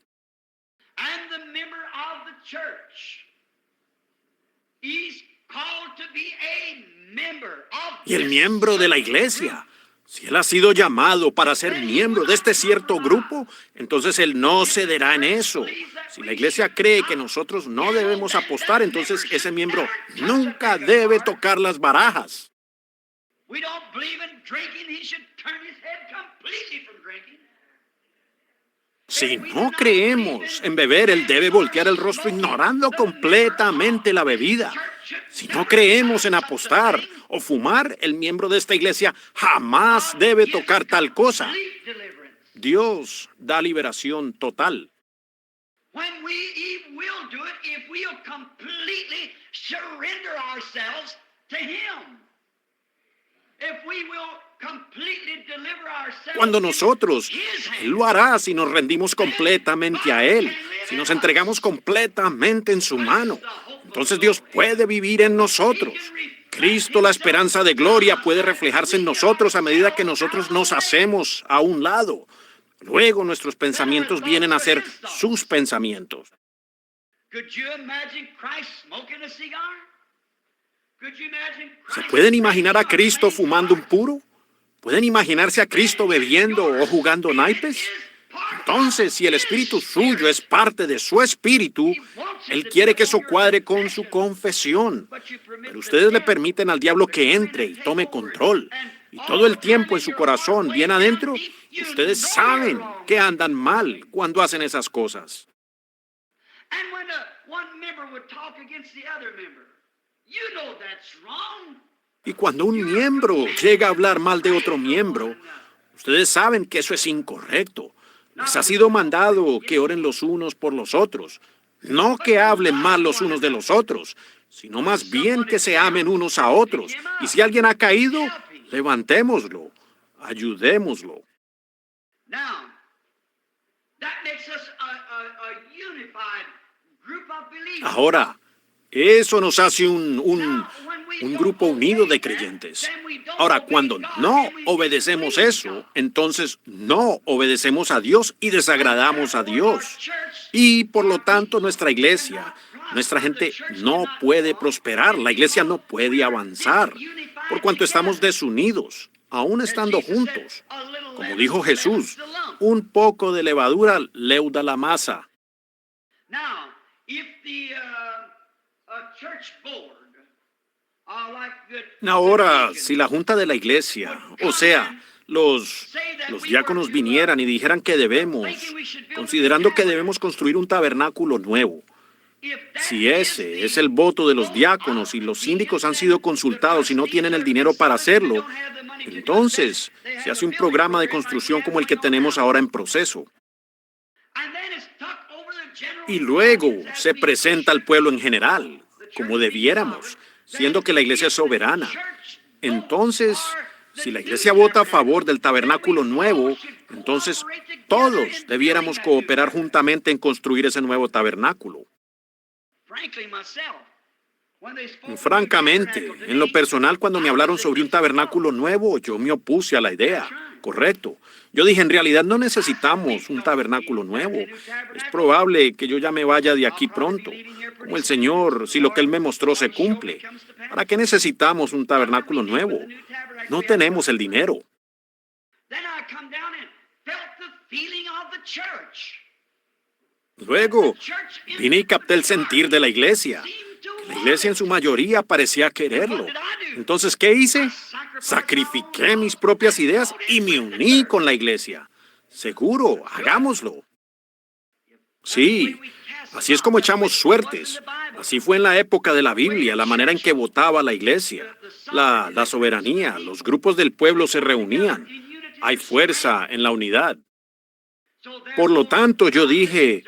Y el miembro de la iglesia, Si él ha sido llamado para ser miembro de este cierto grupo, entonces él no cederá en eso. Si la iglesia cree que nosotros no debemos apostar, entonces ese miembro nunca debe tocar las barajas. We don't believe in drinking. He should turn his head completely from drinking. Si no creemos en beber, él debe voltear el rostro ignorando completamente la bebida. Si no creemos en apostar o fumar, el miembro de esta iglesia jamás debe tocar tal cosa. Dios da liberación total. When we will do it, if we'll completely surrender ourselves to him. If we will completely deliver ourselves. Cuando nosotros, Él lo hará si nos rendimos completamente a Él, si nos entregamos completamente en su mano. Entonces Dios puede vivir en nosotros. Cristo, la esperanza de gloria, puede reflejarse en nosotros a medida que nosotros nos hacemos a un lado. Luego nuestros pensamientos vienen a ser sus pensamientos. ¿Se pueden imaginar a Cristo fumando un puro? ¿Pueden imaginarse a Cristo bebiendo o jugando naipes? Entonces, si el espíritu suyo es parte de su espíritu, Él quiere que eso cuadre con su confesión. Pero ustedes le permiten al diablo que entre y tome control. Y todo el tiempo en su corazón, bien adentro, ustedes saben que andan mal cuando hacen esas cosas. Y cuando un miembro llega a hablar mal de otro miembro, ustedes saben que eso es incorrecto. Les ha sido mandado que oren los unos por los otros. No que hablen mal los unos de los otros, sino más bien que se amen unos a otros. Y si alguien ha caído, levantémoslo, ayudémoslo. Ahora, eso nos hace un grupo unido de creyentes. Ahora, cuando no obedecemos eso, entonces no obedecemos a Dios y desagradamos a Dios. Y por lo tanto, nuestra iglesia, nuestra gente no puede prosperar. La iglesia no puede avanzar, por cuanto estamos desunidos, aún estando juntos. Como dijo Jesús, un poco de levadura leuda la masa. Ahora, si la junta de la iglesia, o sea, los diáconos vinieran y dijeran que considerando que debemos construir un tabernáculo nuevo, si ese es el voto de los diáconos y los síndicos han sido consultados y no tienen el dinero para hacerlo, entonces se hace un programa de construcción como el que tenemos ahora en proceso. Y luego se presenta al pueblo en general, como debiéramos, siendo que la iglesia es soberana. Entonces, si la iglesia vota a favor del tabernáculo nuevo, entonces todos debiéramos cooperar juntamente en construir ese nuevo tabernáculo. Francamente, en lo personal, cuando me hablaron sobre un tabernáculo nuevo, yo me opuse a la idea. Correcto. Yo dije, en realidad no necesitamos un tabernáculo nuevo. Es probable que yo ya me vaya de aquí pronto, como el Señor, si lo que Él me mostró se cumple. ¿Para qué necesitamos un tabernáculo nuevo? No tenemos el dinero. Luego, vine y capté el sentir de la iglesia. La iglesia en su mayoría parecía quererlo. Entonces, ¿qué hice? Sacrifiqué mis propias ideas y me uní con la iglesia. Seguro, hagámoslo. Sí, así es como echamos suertes. Así fue en la época de la Biblia, la manera en que votaba la iglesia. La soberanía, los grupos del pueblo se reunían. Hay fuerza en la unidad. Por lo tanto, yo dije,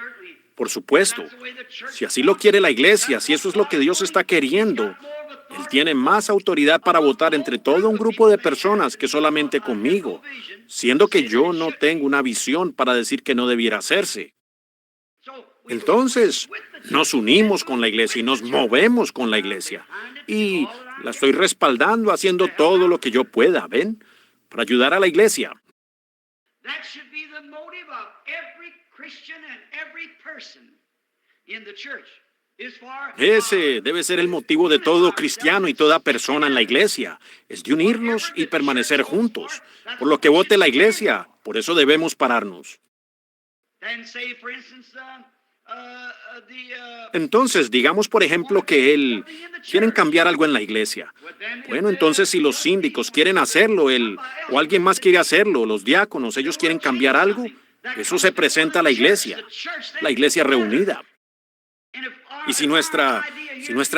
por supuesto, si así lo quiere la iglesia, si eso es lo que Dios está queriendo, Él tiene más autoridad para votar entre todo un grupo de personas que solamente conmigo, siendo que yo no tengo una visión para decir que no debiera hacerse. Entonces, nos unimos con la iglesia y nos movemos con la iglesia. Y la estoy respaldando haciendo todo lo que yo pueda, ¿ven? Para ayudar a la iglesia. Ese debe ser el motivo de todo cristiano y toda persona en la iglesia, es de unirnos y permanecer juntos. Por lo que vote la iglesia, por eso debemos pararnos. Entonces, digamos por ejemplo que quieren cambiar algo en la iglesia. Bueno, entonces si los síndicos quieren hacerlo, o alguien más quiere hacerlo, los diáconos, ellos quieren cambiar algo, eso se presenta a la iglesia reunida. Y si nuestra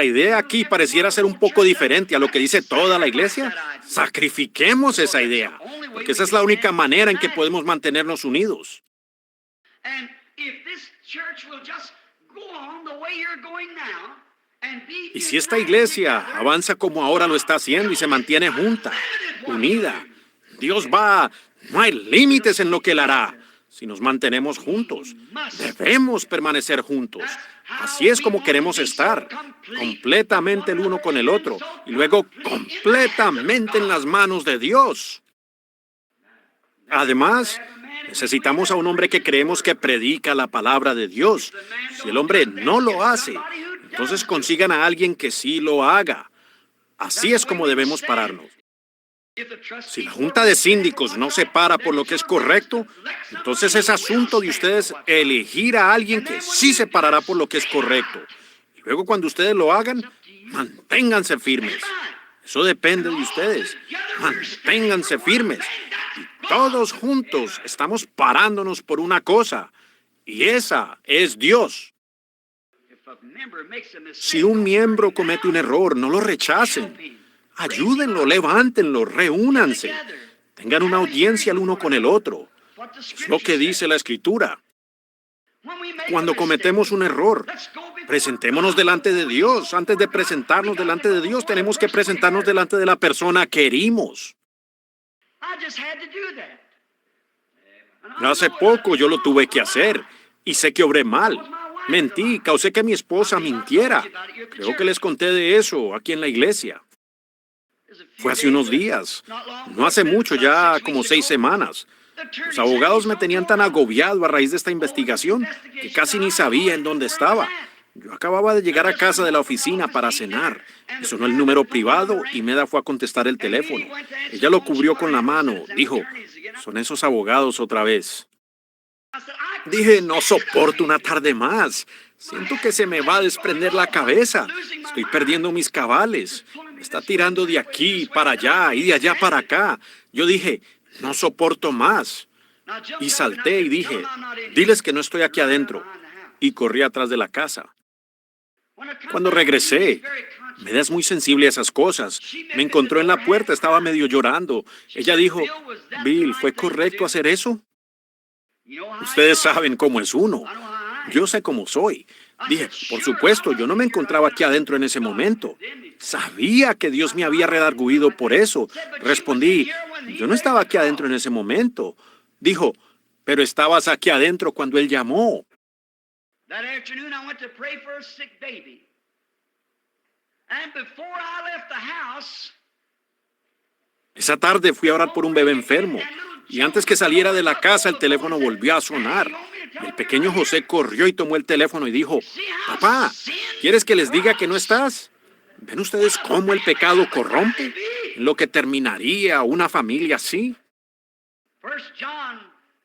idea aquí pareciera ser un poco diferente a lo que dice toda la iglesia, sacrifiquemos esa idea, porque esa es la única manera en que podemos mantenernos unidos. Y si esta iglesia avanza como ahora lo está haciendo y se mantiene junta, unida, no hay límites en lo que Él hará. Si nos mantenemos juntos, debemos permanecer juntos. Así es como queremos estar, completamente el uno con el otro, y luego completamente en las manos de Dios. Además, necesitamos a un hombre que creemos que predica la palabra de Dios. Si el hombre no lo hace, entonces consigan a alguien que sí lo haga. Así es como debemos pararnos. Si la junta de síndicos no se para por lo que es correcto, entonces es asunto de ustedes elegir a alguien que sí se parará por lo que es correcto. Y luego cuando ustedes lo hagan, manténganse firmes. Eso depende de ustedes. Manténganse firmes. Y todos juntos estamos parándonos por una cosa, y esa es Dios. Si un miembro comete un error, no lo rechacen. Ayúdenlo, levántenlo, reúnanse. Tengan una audiencia el uno con el otro. Es lo que dice la Escritura. Cuando cometemos un error, presentémonos delante de Dios. Antes de presentarnos delante de Dios, tenemos que presentarnos delante de la persona que herimos. Hace poco yo lo tuve que hacer y sé que obré mal. Mentí, causé que mi esposa mintiera. Creo que les conté de eso aquí en la iglesia. Fue hace unos días, no hace mucho, ya como 6 semanas. Los abogados me tenían tan agobiado a raíz de esta investigación que casi ni sabía en dónde estaba. Yo acababa de llegar a casa de la oficina para cenar. Me sonó el número privado y Meda fue a contestar el teléfono. Ella lo cubrió con la mano. Dijo, son esos abogados otra vez. Dije, no soporto una tarde más. Siento que se me va a desprender la cabeza. Estoy perdiendo mis cabales. Me está tirando de aquí para allá y de allá para acá. Yo dije, no soporto más. Y salté y dije, diles que no estoy aquí adentro. Y corrí atrás de la casa. Cuando regresé, Meda es muy sensible a esas cosas. Me encontró en la puerta, estaba medio llorando. Ella dijo, Bill, ¿fue correcto hacer eso? Ustedes saben cómo es uno. Yo sé cómo soy. Dije, por supuesto, yo no me encontraba aquí adentro en ese momento. Sabía que Dios me había redarguido por eso. Respondí, yo no estaba aquí adentro en ese momento. Dijo, pero estabas aquí adentro cuando Él llamó. Esa tarde fui a orar por un bebé enfermo. Y antes que saliera de la casa, el teléfono volvió a sonar. El pequeño José corrió y tomó el teléfono y dijo, papá, ¿quieres que les diga que no estás? ¿Ven ustedes cómo el pecado corrompe? ¿En lo que terminaría una familia así?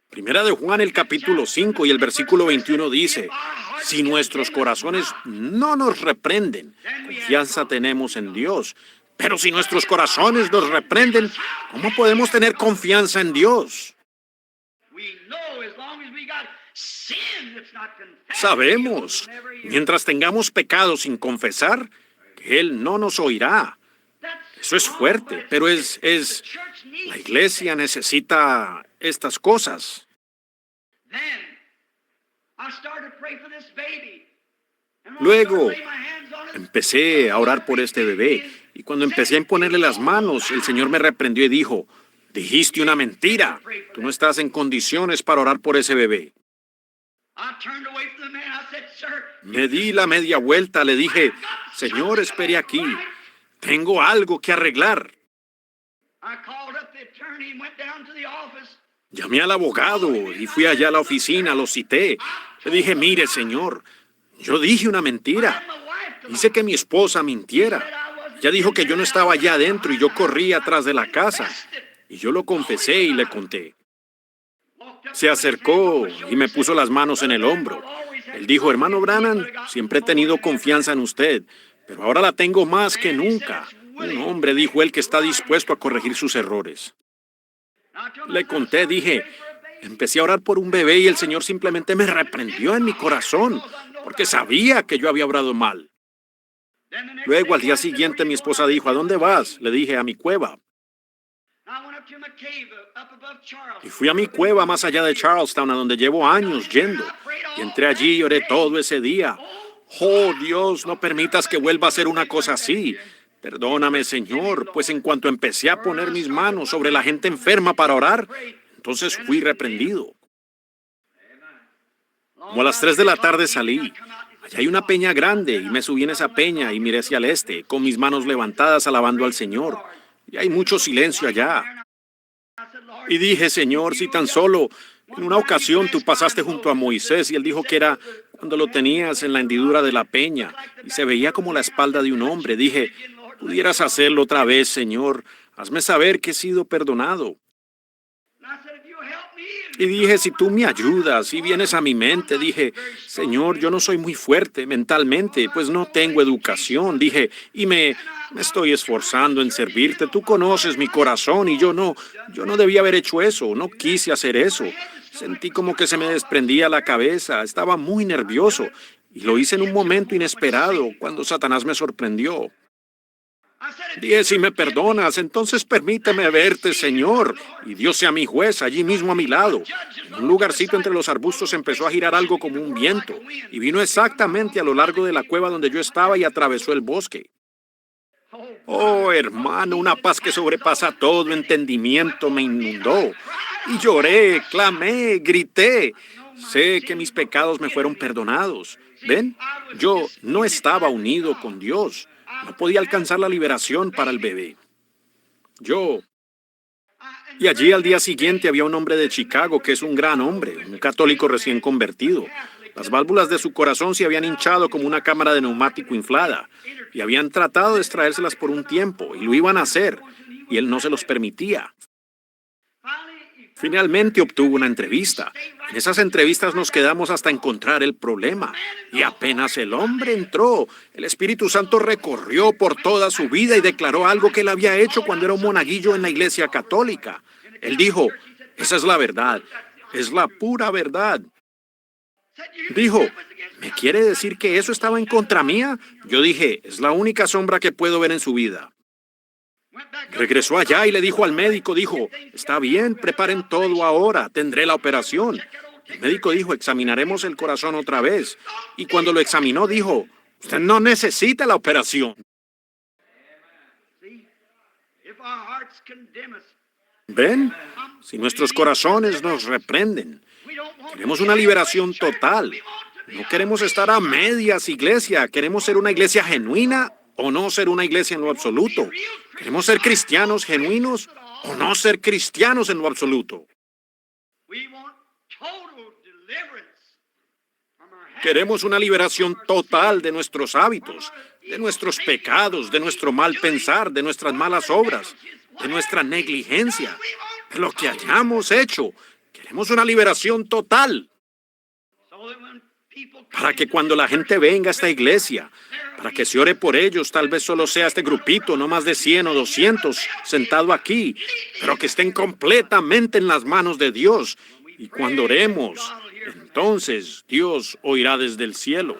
Primera de Juan, el capítulo 5 y el versículo 21 dice, si nuestros corazones no nos reprenden, confianza tenemos en Dios. Pero si nuestros corazones nos reprenden, ¿cómo podemos tener confianza en Dios? Sabemos, mientras tengamos pecado sin confesar, que Él no nos oirá. Eso es fuerte, pero la iglesia necesita estas cosas. Luego, empecé a orar por este bebé. Y cuando empecé a imponerle las manos, el Señor me reprendió y dijo, dijiste una mentira. Tú no estás en condiciones para orar por ese bebé. Me di la media vuelta, le dije, Señor, espere aquí. Tengo algo que arreglar. Llamé al abogado y fui allá a la oficina, lo cité. Le dije, mire, Señor, Yo dije una mentira. Hice que mi esposa mintiera. Ella dijo que yo no estaba allá adentro y yo corrí atrás de la casa. Y yo lo confesé y le conté. Se acercó y me puso las manos en el hombro. Él dijo, hermano Branham, siempre he tenido confianza en usted, pero ahora la tengo más que nunca. Un hombre, dijo él, que está dispuesto a corregir sus errores. Le conté, dije, empecé a orar por un bebé y el Señor simplemente me reprendió en mi corazón, porque sabía que yo había obrado mal. Luego, al día siguiente, mi esposa dijo, ¿a dónde vas? Le dije, a mi cueva. Y fui a mi cueva más allá de Charlestown, a donde llevo años yendo. Y entré allí y oré todo ese día. Oh, Dios, no permitas que vuelva a hacer una cosa así. Perdóname, Señor, pues en cuanto empecé a poner mis manos sobre la gente enferma para orar, entonces fui reprendido. Como a las 3 de la tarde salí. Allá hay una peña grande y me subí en esa peña y miré hacia el este, con mis manos levantadas alabando al Señor. Y hay mucho silencio allá. Y dije, Señor, si tan solo en una ocasión tú pasaste junto a Moisés y él dijo que era cuando lo tenías en la hendidura de la peña y se veía como la espalda de un hombre. Dije, pudieras hacerlo otra vez, Señor. Hazme saber que he sido perdonado. Y dije, si tú me ayudas y vienes a mi mente, dije, Señor, yo no soy muy fuerte mentalmente, pues no tengo educación. Dije, y me estoy esforzando en servirte. Tú conoces mi corazón y yo no debía haber hecho eso, no quise hacer eso. Sentí como que se me desprendía la cabeza, estaba muy nervioso y lo hice en un momento inesperado cuando Satanás me sorprendió. Dije, si me perdonas, entonces permíteme verte, Señor. Y Dios sea mi juez, allí mismo a mi lado. En un lugarcito entre los arbustos empezó a girar algo como un viento. Y vino exactamente a lo largo de la cueva donde yo estaba y atravesó el bosque. Oh, hermano, una paz que sobrepasa todo entendimiento me inundó. Y lloré, clamé, grité. Sé que mis pecados me fueron perdonados. ¿Ven? Yo no estaba unido con Dios. No podía alcanzar la liberación para el bebé. Y allí al día siguiente había un hombre de Chicago que es un gran hombre, un católico recién convertido. Las válvulas de su corazón se habían hinchado como una cámara de neumático inflada y habían tratado de extraérselas por un tiempo y lo iban a hacer y él no se los permitía. Finalmente obtuvo una entrevista. En esas entrevistas nos quedamos hasta encontrar el problema. Y apenas el hombre entró, el Espíritu Santo recorrió por toda su vida y declaró algo que él había hecho cuando era un monaguillo en la iglesia católica. Él dijo, esa es la verdad, es la pura verdad. Dijo, ¿me quiere decir que eso estaba en contra mía? Yo dije, es la única sombra que puedo ver en su vida. Regresó allá y le dijo al médico, dijo, está bien, preparen todo ahora, tendré la operación. El médico dijo, examinaremos el corazón otra vez. Y cuando lo examinó, dijo, usted no necesita la operación. ¿Ven? Si nuestros corazones nos reprenden, queremos una liberación total. No queremos estar a medias, iglesia. Queremos ser una iglesia genuina o no ser una iglesia en lo absoluto. ¿Queremos ser cristianos genuinos o no ser cristianos en lo absoluto? Queremos una liberación total de nuestros hábitos, de nuestros pecados, de nuestro mal pensar, de nuestras malas obras, de nuestra negligencia, de lo que hayamos hecho. Queremos una liberación total. Para que cuando la gente venga a esta iglesia, para que se ore por ellos, tal vez solo sea este grupito, no más de 100 o 200 sentado aquí, pero que estén completamente en las manos de Dios. Y cuando oremos, entonces Dios oirá desde el cielo.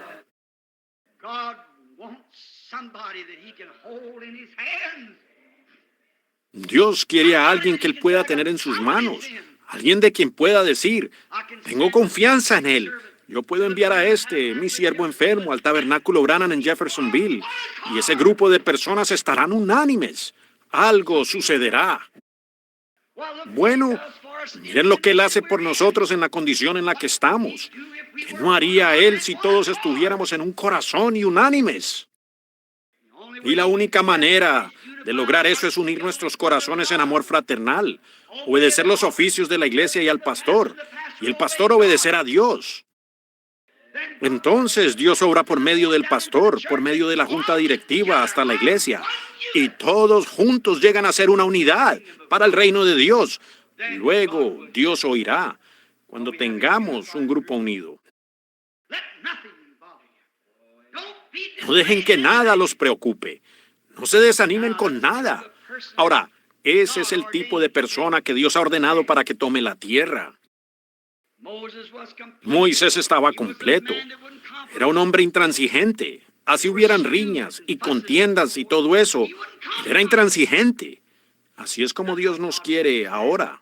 Dios quiere a alguien que Él pueda tener en sus manos, alguien de quien pueda decir, tengo confianza en Él. Yo puedo enviar a mi siervo enfermo, al tabernáculo Branham en Jeffersonville, y ese grupo de personas estarán unánimes. Algo sucederá. Bueno, miren lo que Él hace por nosotros en la condición en la que estamos. ¿Qué no haría Él si todos estuviéramos en un corazón y unánimes? Y la única manera de lograr eso es unir nuestros corazones en amor fraternal, obedecer los oficios de la iglesia y al pastor, y el pastor obedecer a Dios. Entonces Dios obra por medio del pastor, por medio de la junta directiva hasta la iglesia. Y todos juntos llegan a ser una unidad para el reino de Dios. Luego Dios oirá cuando tengamos un grupo unido. No dejen que nada los preocupe. No se desanimen con nada. Ahora, ese es el tipo de persona que Dios ha ordenado para que tome la tierra. Moisés estaba completo. Era un hombre intransigente. Así hubieran riñas y contiendas y todo eso. Era intransigente. Así es como Dios nos quiere ahora.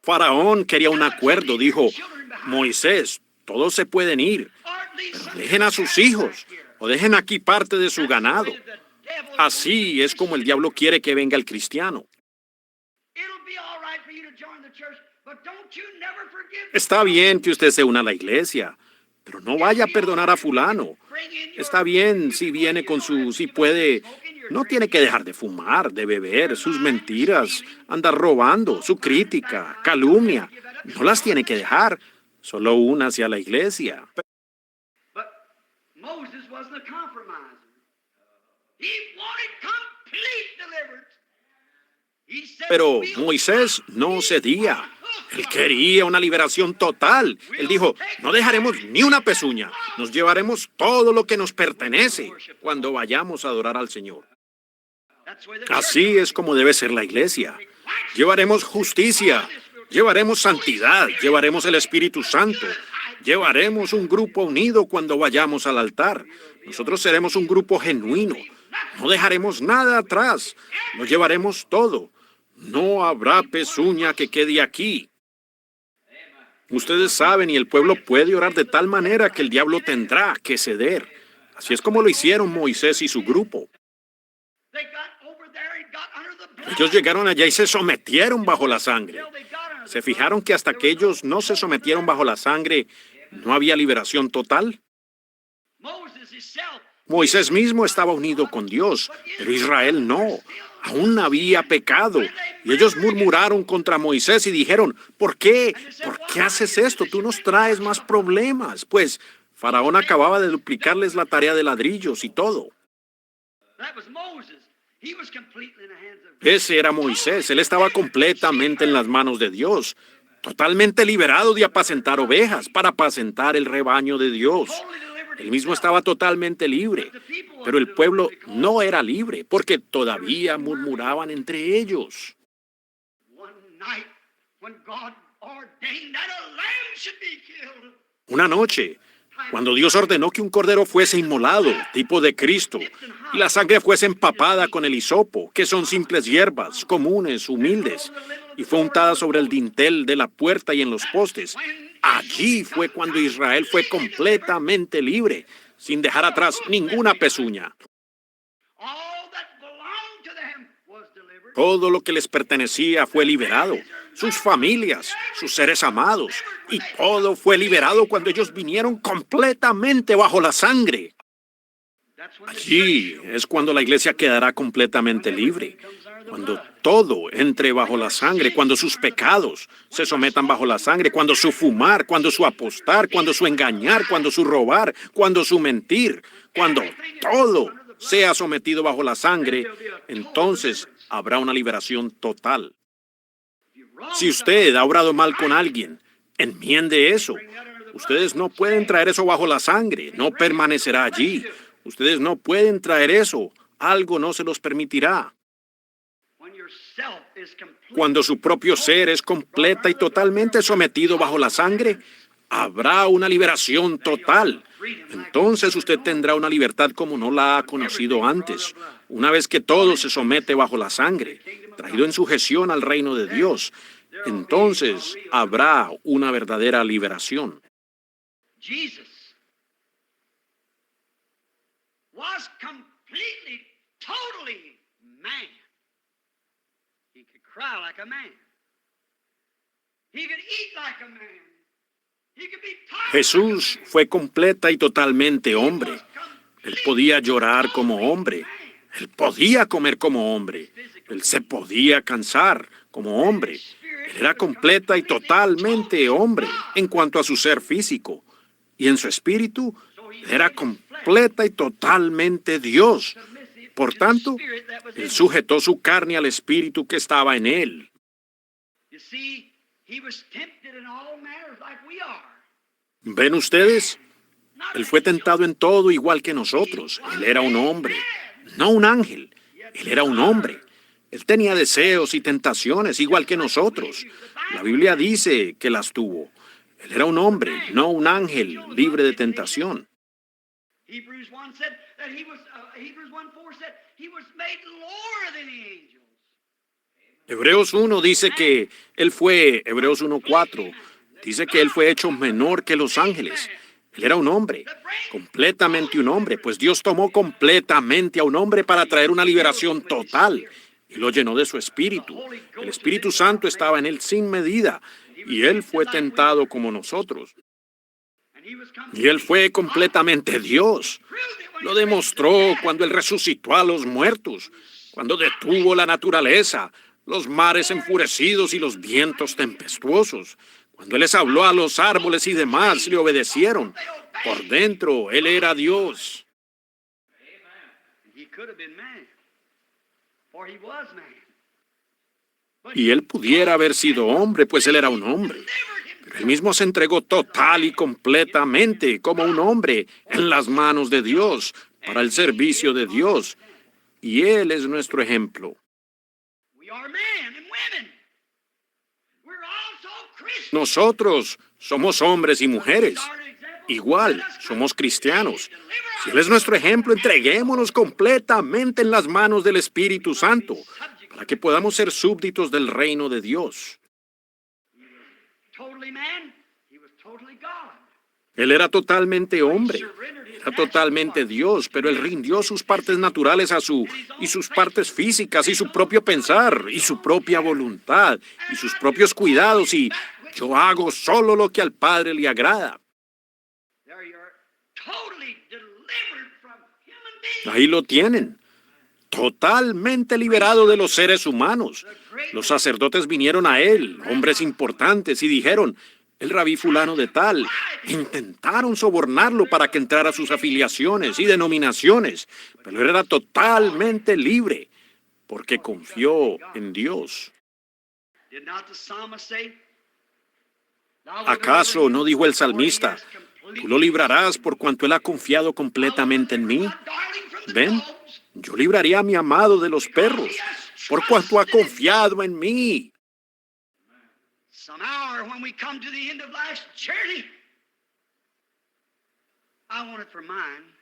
Faraón quería un acuerdo. Dijo, Moisés, todos se pueden ir, pero dejen a sus hijos o dejen aquí parte de su ganado. Así es como el diablo quiere que venga el cristiano. Está bien que usted se una a la iglesia, pero no vaya a perdonar a fulano. Está bien si viene con si puede. No tiene que dejar de fumar, de beber, sus mentiras, andar robando, su crítica, calumnia. No las tiene que dejar. Solo una hacia la iglesia. Pero Moisés no cedía. Él quería una liberación total. Él dijo, no dejaremos ni una pezuña. Nos llevaremos todo lo que nos pertenece cuando vayamos a adorar al Señor. Así es como debe ser la iglesia. Llevaremos justicia, llevaremos santidad, llevaremos el Espíritu Santo, llevaremos un grupo unido cuando vayamos al altar. Nosotros seremos un grupo genuino. No dejaremos nada atrás. Lo llevaremos todo. No habrá pezuña que quede aquí. Ustedes saben, y el pueblo puede orar de tal manera que el diablo tendrá que ceder. Así es como lo hicieron Moisés y su grupo. Ellos llegaron allá y se sometieron bajo la sangre. ¿Se fijaron que hasta que ellos no se sometieron bajo la sangre, no había liberación total? Moisés mismo estaba unido con Dios, pero Israel no. Aún había pecado. Y ellos murmuraron contra Moisés y dijeron, ¿por qué? ¿Por qué haces esto? Tú nos traes más problemas. Pues Faraón acababa de duplicarles la tarea de ladrillos y todo. Ese era Moisés. Él estaba completamente en las manos de Dios, totalmente liberado de apacentar ovejas para apacentar el rebaño de Dios. Él mismo estaba totalmente libre, pero el pueblo no era libre porque todavía murmuraban entre ellos. Una noche, cuando Dios ordenó que un cordero fuese inmolado, tipo de Cristo, y la sangre fuese empapada con el hisopo, que son simples hierbas, comunes, humildes, y fue untada sobre el dintel de la puerta y en los postes. Allí fue cuando Israel fue completamente libre, sin dejar atrás ninguna pezuña. Todo lo que les pertenecía fue liberado, sus familias, sus seres amados, y todo fue liberado cuando ellos vinieron completamente bajo la sangre. Allí es cuando la iglesia quedará completamente libre, cuando todo entre bajo la sangre, cuando sus pecados se sometan bajo la sangre, cuando su fumar, cuando su apostar, cuando su engañar, cuando su robar, cuando su mentir, cuando todo sea sometido bajo la sangre, entonces habrá una liberación total. Si usted ha obrado mal con alguien, enmiende eso. Ustedes no pueden traer eso bajo la sangre, no permanecerá allí. Ustedes no pueden traer eso, algo no se los permitirá. Cuando su propio ser es completa y totalmente sometido bajo la sangre, habrá una liberación total. Entonces usted tendrá una libertad como no la ha conocido antes. Una vez que todo se somete bajo la sangre, traído en sujeción al reino de Dios, entonces habrá una verdadera liberación. Was completely, totally man. He could cry like a man. He could eat like a man. He could be tired. Jesús fue completa y totalmente hombre. Él podía llorar como hombre. Él podía comer como hombre. Él se podía cansar como hombre. Él era completa y totalmente hombre en cuanto a su ser físico. Y en su espíritu, era completa y totalmente Dios. Por tanto, él sujetó su carne al espíritu que estaba en él. ¿Ven ustedes? Él fue tentado en todo igual que nosotros. Él era un hombre, no un ángel. Él era un hombre. Él tenía deseos y tentaciones igual que nosotros. La Biblia dice que las tuvo. Él era un hombre, no un ángel libre de tentación. Hebrews 1 said that Hebrews 1:4 said he was made lower than the angels. Hebreos 1 dice que él fue, Hebreos 1:4, dice que él fue hecho menor que los ángeles. Él era un hombre, completamente un hombre, pues Dios tomó completamente a un hombre para traer una liberación total y lo llenó de su espíritu. El Espíritu Santo estaba en él sin medida y él fue tentado como nosotros. Y él fue completamente Dios. Lo demostró cuando él resucitó a los muertos, cuando detuvo la naturaleza, los mares enfurecidos y los vientos tempestuosos. Cuando él les habló a los árboles y demás, le obedecieron. Por dentro, él era Dios. Y él pudiera haber sido hombre, pues él era un hombre. Pero él mismo se entregó total y completamente como un hombre en las manos de Dios, para el servicio de Dios. Y él es nuestro ejemplo. Nosotros somos hombres y mujeres. Igual, somos cristianos. Si él es nuestro ejemplo, entreguémonos completamente en las manos del Espíritu Santo, para que podamos ser súbditos del reino de Dios. Él era totalmente hombre, era totalmente Dios, pero él rindió sus partes naturales y sus partes físicas, y su propio pensar, y su propia voluntad, y sus propios cuidados, y yo hago solo lo que al Padre le agrada. Ahí lo tienen, totalmente liberado de los seres humanos. Los sacerdotes vinieron a él, hombres importantes, y dijeron: el rabí fulano de tal. Intentaron sobornarlo para que entrara a sus afiliaciones y denominaciones, pero él era totalmente libre, porque confió en Dios. ¿Acaso no dijo el salmista: tú lo librarás por cuanto él ha confiado completamente en mí? Ven, yo libraré a mi amado de los perros, por cuanto ha confiado en mí. Some hour when we come to the end of life's journey, I want it for mine.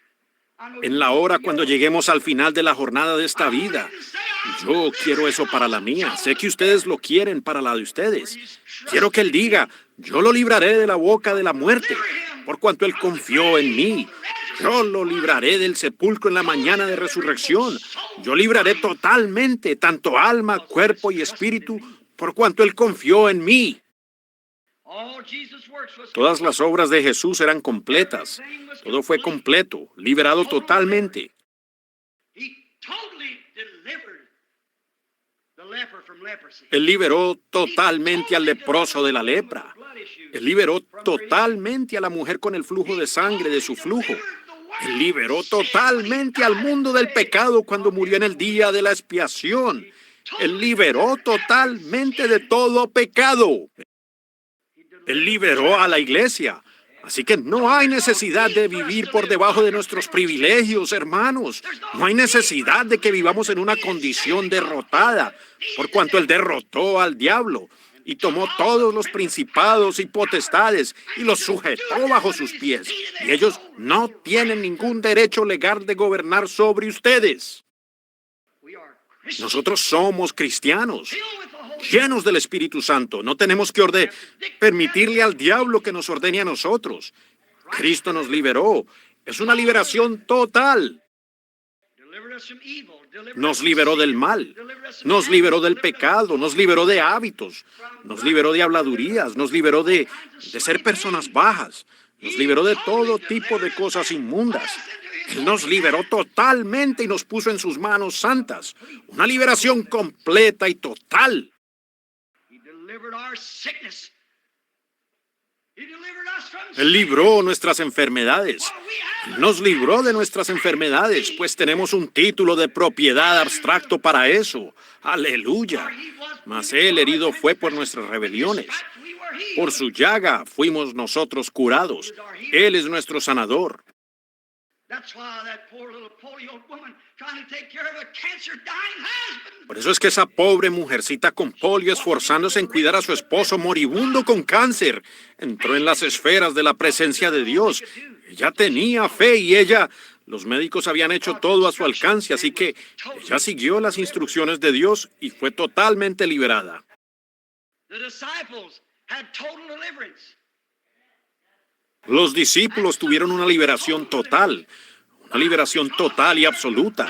En la hora cuando lleguemos al final de la jornada de esta vida, yo quiero eso para la mía. Sé que ustedes lo quieren para la de ustedes. Quiero que él diga: yo lo libraré de la boca de la muerte, por cuanto él confió en mí. Yo lo libraré del sepulcro en la mañana de resurrección. Yo libraré totalmente, tanto alma, cuerpo y espíritu, por cuanto él confió en mí. Todas las obras de Jesús eran completas. Todo fue completo, liberado totalmente. Él liberó totalmente al leproso de la lepra. Él liberó totalmente a la mujer con el flujo de sangre de su flujo. Él liberó totalmente al mundo del pecado cuando murió en el día de la expiación. Él liberó totalmente de todo pecado. Él liberó a la iglesia. Así que no hay necesidad de vivir por debajo de nuestros privilegios, hermanos. No hay necesidad de que vivamos en una condición derrotada, por cuanto él derrotó al diablo y tomó todos los principados y potestades y los sujetó bajo sus pies. Y ellos no tienen ningún derecho legal de gobernar sobre ustedes. Nosotros somos cristianos, llenos del Espíritu Santo. No tenemos que permitirle al diablo que nos ordene a nosotros. Cristo nos liberó. Es una liberación total. Nos liberó del mal, nos liberó del pecado, nos liberó de hábitos, nos liberó de habladurías, nos liberó de ser personas bajas, nos liberó de todo tipo de cosas inmundas. Él nos liberó totalmente y nos puso en sus manos santas. Una liberación completa y total. Él libró nuestras enfermedades. Él nos libró de nuestras enfermedades, pues tenemos un título de propiedad abstracto para eso. ¡Aleluya! Mas Él herido fue por nuestras rebeliones. Por su llaga fuimos nosotros curados. Él es nuestro sanador. Por eso es que esa pobre mujercita con polio, esforzándose en cuidar a su esposo moribundo con cáncer, entró en las esferas de la presencia de Dios. Ella tenía fe y los médicos habían hecho todo a su alcance, así que ella siguió las instrucciones de Dios y fue totalmente liberada. Los discípulos tuvieron una liberación total y absoluta.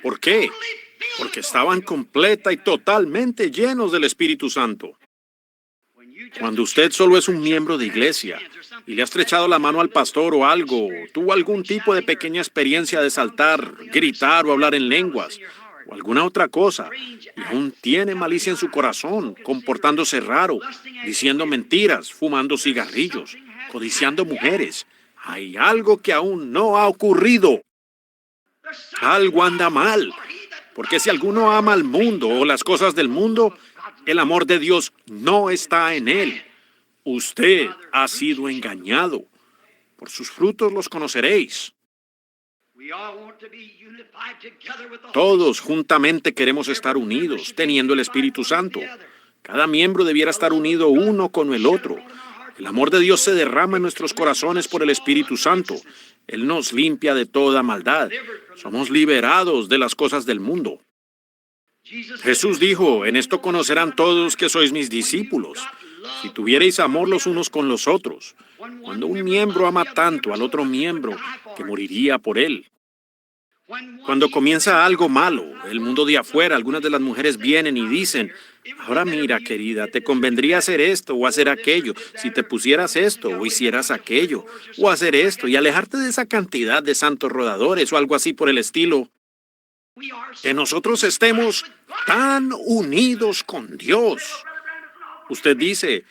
¿Por qué? Porque estaban completa y totalmente llenos del Espíritu Santo. Cuando usted solo es un miembro de iglesia y le ha estrechado la mano al pastor o algo, tuvo algún tipo de pequeña experiencia de saltar, gritar o hablar en lenguas, o alguna otra cosa, y aún tiene malicia en su corazón, comportándose raro, diciendo mentiras, fumando cigarrillos, codiciando mujeres, hay algo que aún no ha ocurrido. Algo anda mal, porque si alguno ama al mundo o las cosas del mundo, el amor de Dios no está en él. Usted ha sido engañado. Por sus frutos los conoceréis. Todos juntamente queremos estar unidos, teniendo el Espíritu Santo. Cada miembro debiera estar unido uno con el otro. El amor de Dios se derrama en nuestros corazones por el Espíritu Santo. Él nos limpia de toda maldad. Somos liberados de las cosas del mundo. Jesús dijo, en esto conocerán todos que sois mis discípulos, si tuviereis amor los unos con los otros. Cuando un miembro ama tanto al otro miembro, que moriría por él. Cuando comienza algo malo, el mundo de afuera, algunas de las mujeres vienen y dicen, ahora mira, querida, te convendría hacer esto o hacer aquello, si te pusieras esto o hicieras aquello, o hacer esto, y alejarte de esa cantidad de santos rodadores o algo así por el estilo. Que nosotros estemos tan unidos con Dios. Usted dice,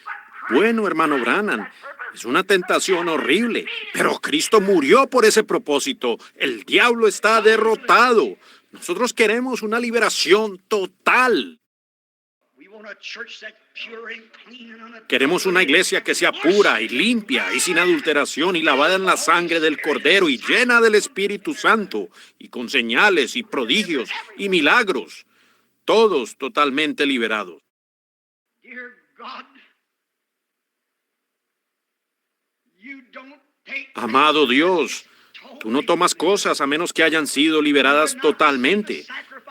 bueno, hermano Branham, es una tentación horrible, pero Cristo murió por ese propósito. El diablo está derrotado. Nosotros queremos una liberación total. Queremos una iglesia que sea pura y limpia y sin adulteración y lavada en la sangre del Cordero y llena del Espíritu Santo y con señales y prodigios y milagros. Todos totalmente liberados. Amado Dios, tú no tomas cosas a menos que hayan sido liberadas totalmente.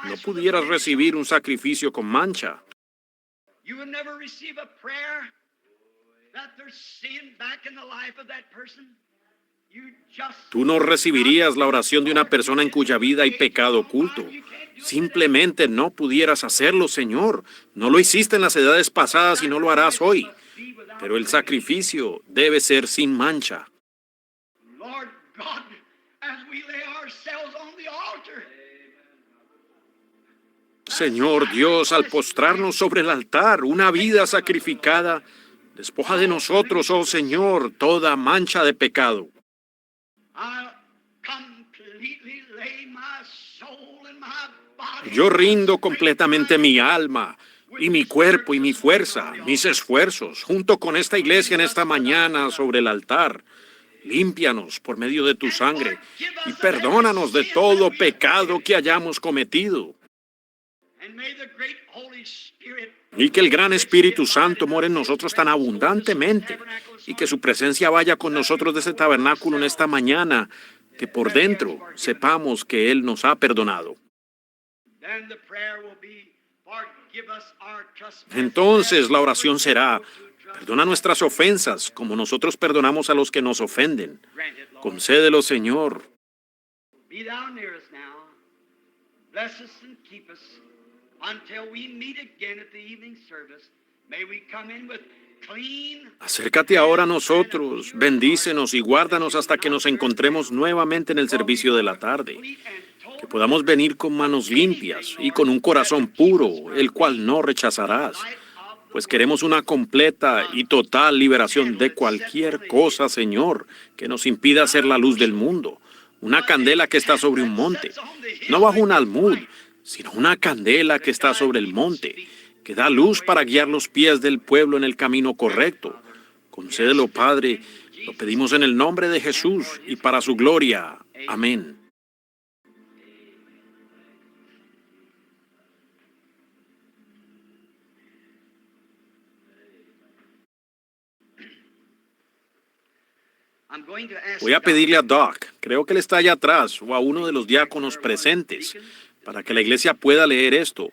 No pudieras recibir un sacrificio con mancha. Tú no recibirías la oración de una persona en cuya vida hay pecado oculto. Simplemente no pudieras hacerlo, Señor. No lo hiciste en las edades pasadas y no lo harás hoy. Pero el sacrificio debe ser sin mancha. Señor Dios, al postrarnos sobre el altar, una vida sacrificada, despoja de nosotros, oh Señor, toda mancha de pecado. Yo rindo completamente mi alma, y mi cuerpo y mi fuerza, mis esfuerzos, junto con esta iglesia en esta mañana sobre el altar. Límpianos por medio de tu sangre y perdónanos de todo pecado que hayamos cometido. Y que el gran Espíritu Santo more en nosotros tan abundantemente y que su presencia vaya con nosotros de ese tabernáculo en esta mañana, que por dentro sepamos que Él nos ha perdonado. Entonces la oración será, perdona nuestras ofensas como nosotros perdonamos a los que nos ofenden. Concédelo, Señor. Acércate ahora a nosotros, bendícenos y guárdanos hasta que nos encontremos nuevamente en el servicio de la tarde. Que podamos venir con manos limpias y con un corazón puro, el cual no rechazarás. pues queremos una completa y total liberación de cualquier cosa, Señor, que nos impida ser la luz del mundo. Una candela que está sobre un monte, no bajo un almud, sino una candela que está sobre el monte, que da luz para guiar los pies del pueblo en el camino correcto. Concédelo, Padre, lo pedimos en el nombre de Jesús y para su gloria. Amén. Voy a pedirle a Doc, creo que él está allá atrás, o a uno de los diáconos presentes, para que la iglesia pueda leer esto.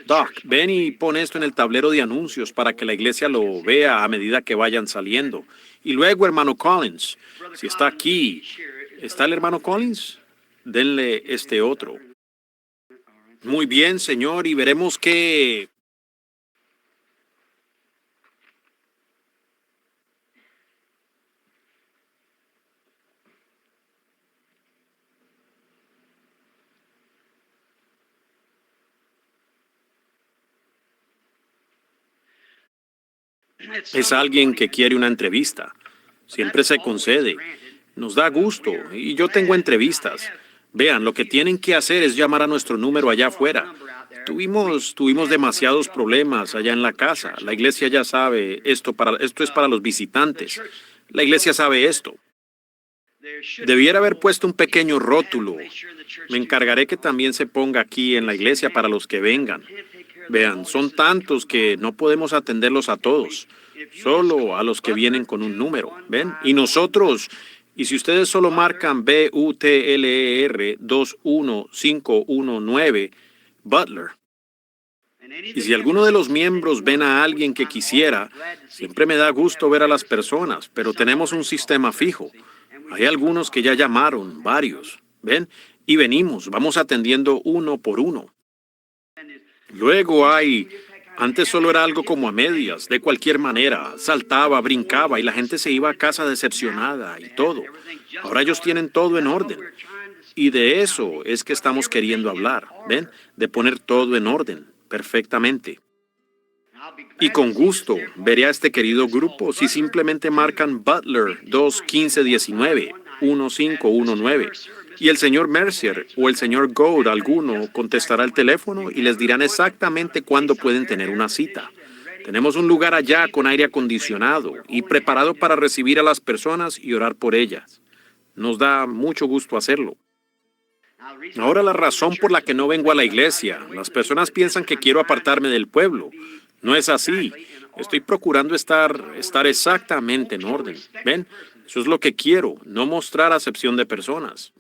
Doc, ven y pon esto en el tablero de anuncios para que la iglesia lo vea a medida que vayan saliendo. Y luego, hermano Collins, si está aquí, ¿está el hermano Collins? Denle este otro. Muy bien, señor, y veremos qué... Es alguien que quiere una entrevista. Siempre se concede. Nos da gusto y yo tengo entrevistas. Vean, lo que tienen que hacer es llamar a nuestro número allá afuera. Tuvimos demasiados problemas allá en la casa. La iglesia ya sabe esto es para los visitantes. La iglesia sabe esto. Debiera haber puesto un pequeño rótulo. Me encargaré que también se ponga aquí en la iglesia para los que vengan. Vean, son tantos que no podemos atenderlos a todos, solo a los que vienen con un número, ¿ven? Y nosotros, y si ustedes solo marcan BUTLER 21519, Butler. Y si alguno de los miembros ven a alguien que quisiera, siempre me da gusto ver a las personas, pero tenemos un sistema fijo. Hay algunos que ya llamaron, varios, ¿ven? Y vamos atendiendo uno por uno. Luego antes solo era algo como a medias, de cualquier manera, saltaba, brincaba y la gente se iba a casa decepcionada y todo. Ahora ellos tienen todo en orden. Y de eso es que estamos queriendo hablar, ¿ven? De poner todo en orden, perfectamente. Y con gusto veré a este querido grupo si simplemente marcan Butler 21519, 1519. Y el señor Mercier o el señor Gould, alguno, contestará el teléfono y les dirán exactamente cuándo pueden tener una cita. Tenemos un lugar allá con aire acondicionado y preparado para recibir a las personas y orar por ellas. Nos da mucho gusto hacerlo. Ahora la razón por la que no vengo a la iglesia, las personas piensan que quiero apartarme del pueblo. No es así. Estoy procurando estar exactamente en orden. ¿Ven? Eso es lo que quiero, no mostrar acepción de personas.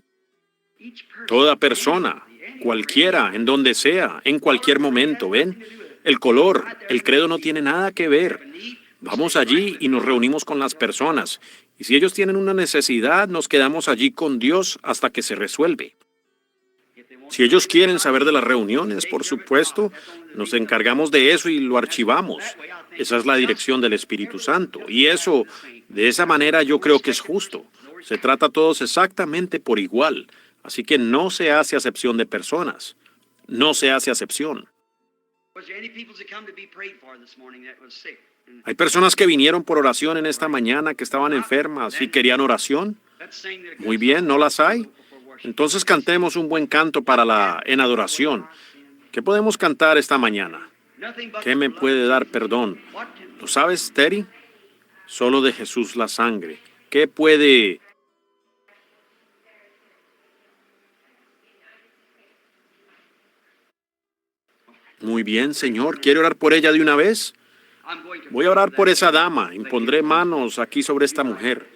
Toda persona, cualquiera, en donde sea, en cualquier momento, ¿ven? El color, el credo no tiene nada que ver. Vamos allí y nos reunimos con las personas. Y si ellos tienen una necesidad, nos quedamos allí con Dios hasta que se resuelve. Si ellos quieren saber de las reuniones, por supuesto, nos encargamos de eso y lo archivamos. Esa es la dirección del Espíritu Santo. Y eso, de esa manera, yo creo que es justo. Se trata a todos exactamente por igual. Así que no se hace acepción de personas. No se hace acepción. Hay personas que vinieron por oración en esta mañana que estaban enfermas y querían oración. Muy bien, ¿no las hay? Entonces cantemos un buen canto en adoración. ¿Qué podemos cantar esta mañana? ¿Qué me puede dar perdón? ¿Lo sabes, Terry? Solo de Jesús la sangre. ¿Qué puede...? Muy bien, Señor. ¿Quiere orar por ella de una vez? Voy a orar por esa dama. Impondré manos aquí sobre esta mujer.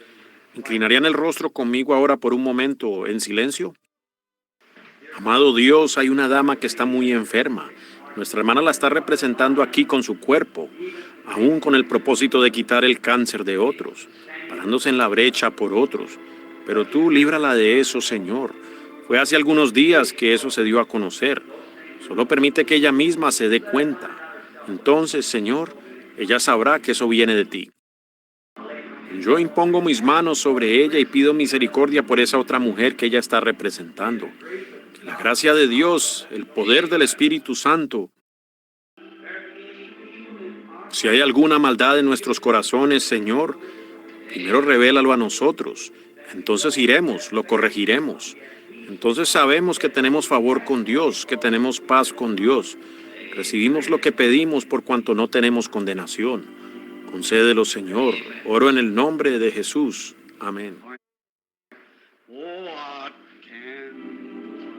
¿Inclinarían el rostro conmigo ahora por un momento en silencio? Amado Dios, hay una dama que está muy enferma. Nuestra hermana la está representando aquí con su cuerpo, aún con el propósito de quitar el cáncer de otros, parándose en la brecha por otros. Pero tú líbrala de eso, Señor. Fue hace algunos días que eso se dio a conocer. Solo permite que ella misma se dé cuenta. Entonces, Señor, ella sabrá que eso viene de ti. Yo impongo mis manos sobre ella y pido misericordia por esa otra mujer que ella está representando. Que la gracia de Dios, el poder del Espíritu Santo, Si hay alguna maldad en nuestros corazones, Señor, primero revélalo a nosotros. Entonces iremos, lo corregiremos. Entonces sabemos que tenemos favor con Dios, que tenemos paz con Dios. Recibimos lo que pedimos por cuanto no tenemos condenación. Concédelo, Señor. Oro en el nombre de Jesús. Amén. What can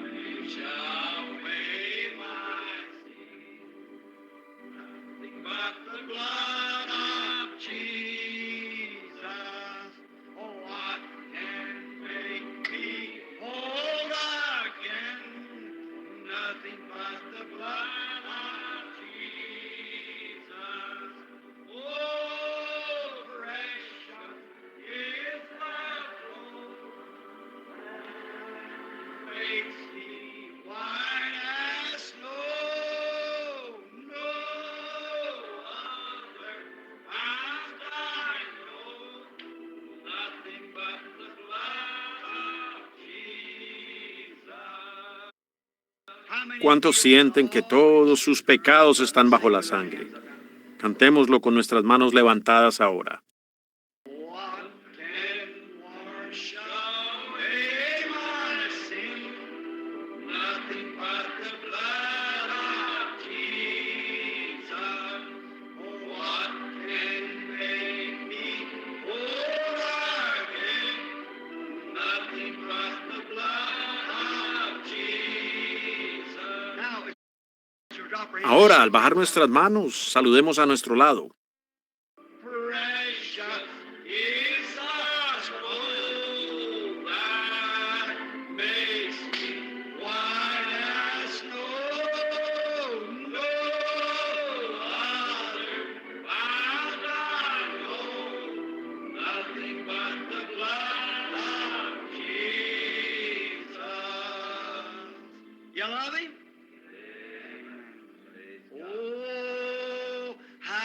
wash away my sin? Nothing but the blood of Jesus. Oh, what can make me whole again? Nothing but the blood of Jesus. Oh, precious is the flow. Makes me white as snow. No other found I know. Nothing but the blood of Jesus. ¿Cuántos sienten que todos sus pecados están bajo la sangre? Cantémoslo con nuestras manos levantadas ahora. What can wash away my sin? Nothing but the blood of Jesus. Oh, what can make me whole again? Nothing but the blood of Jesus. Now, as you drop your hands, Ahora, al bajar nuestras manos, saludemos a nuestro lado. precious is the scroll that makes me white as snow. No other found I know. Nothing but the blood of Jesus. You love him? Oh, how I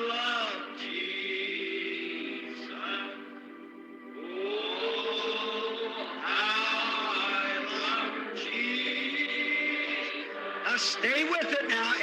love Jesus. Oh, how I love Jesus. Now stay with it now.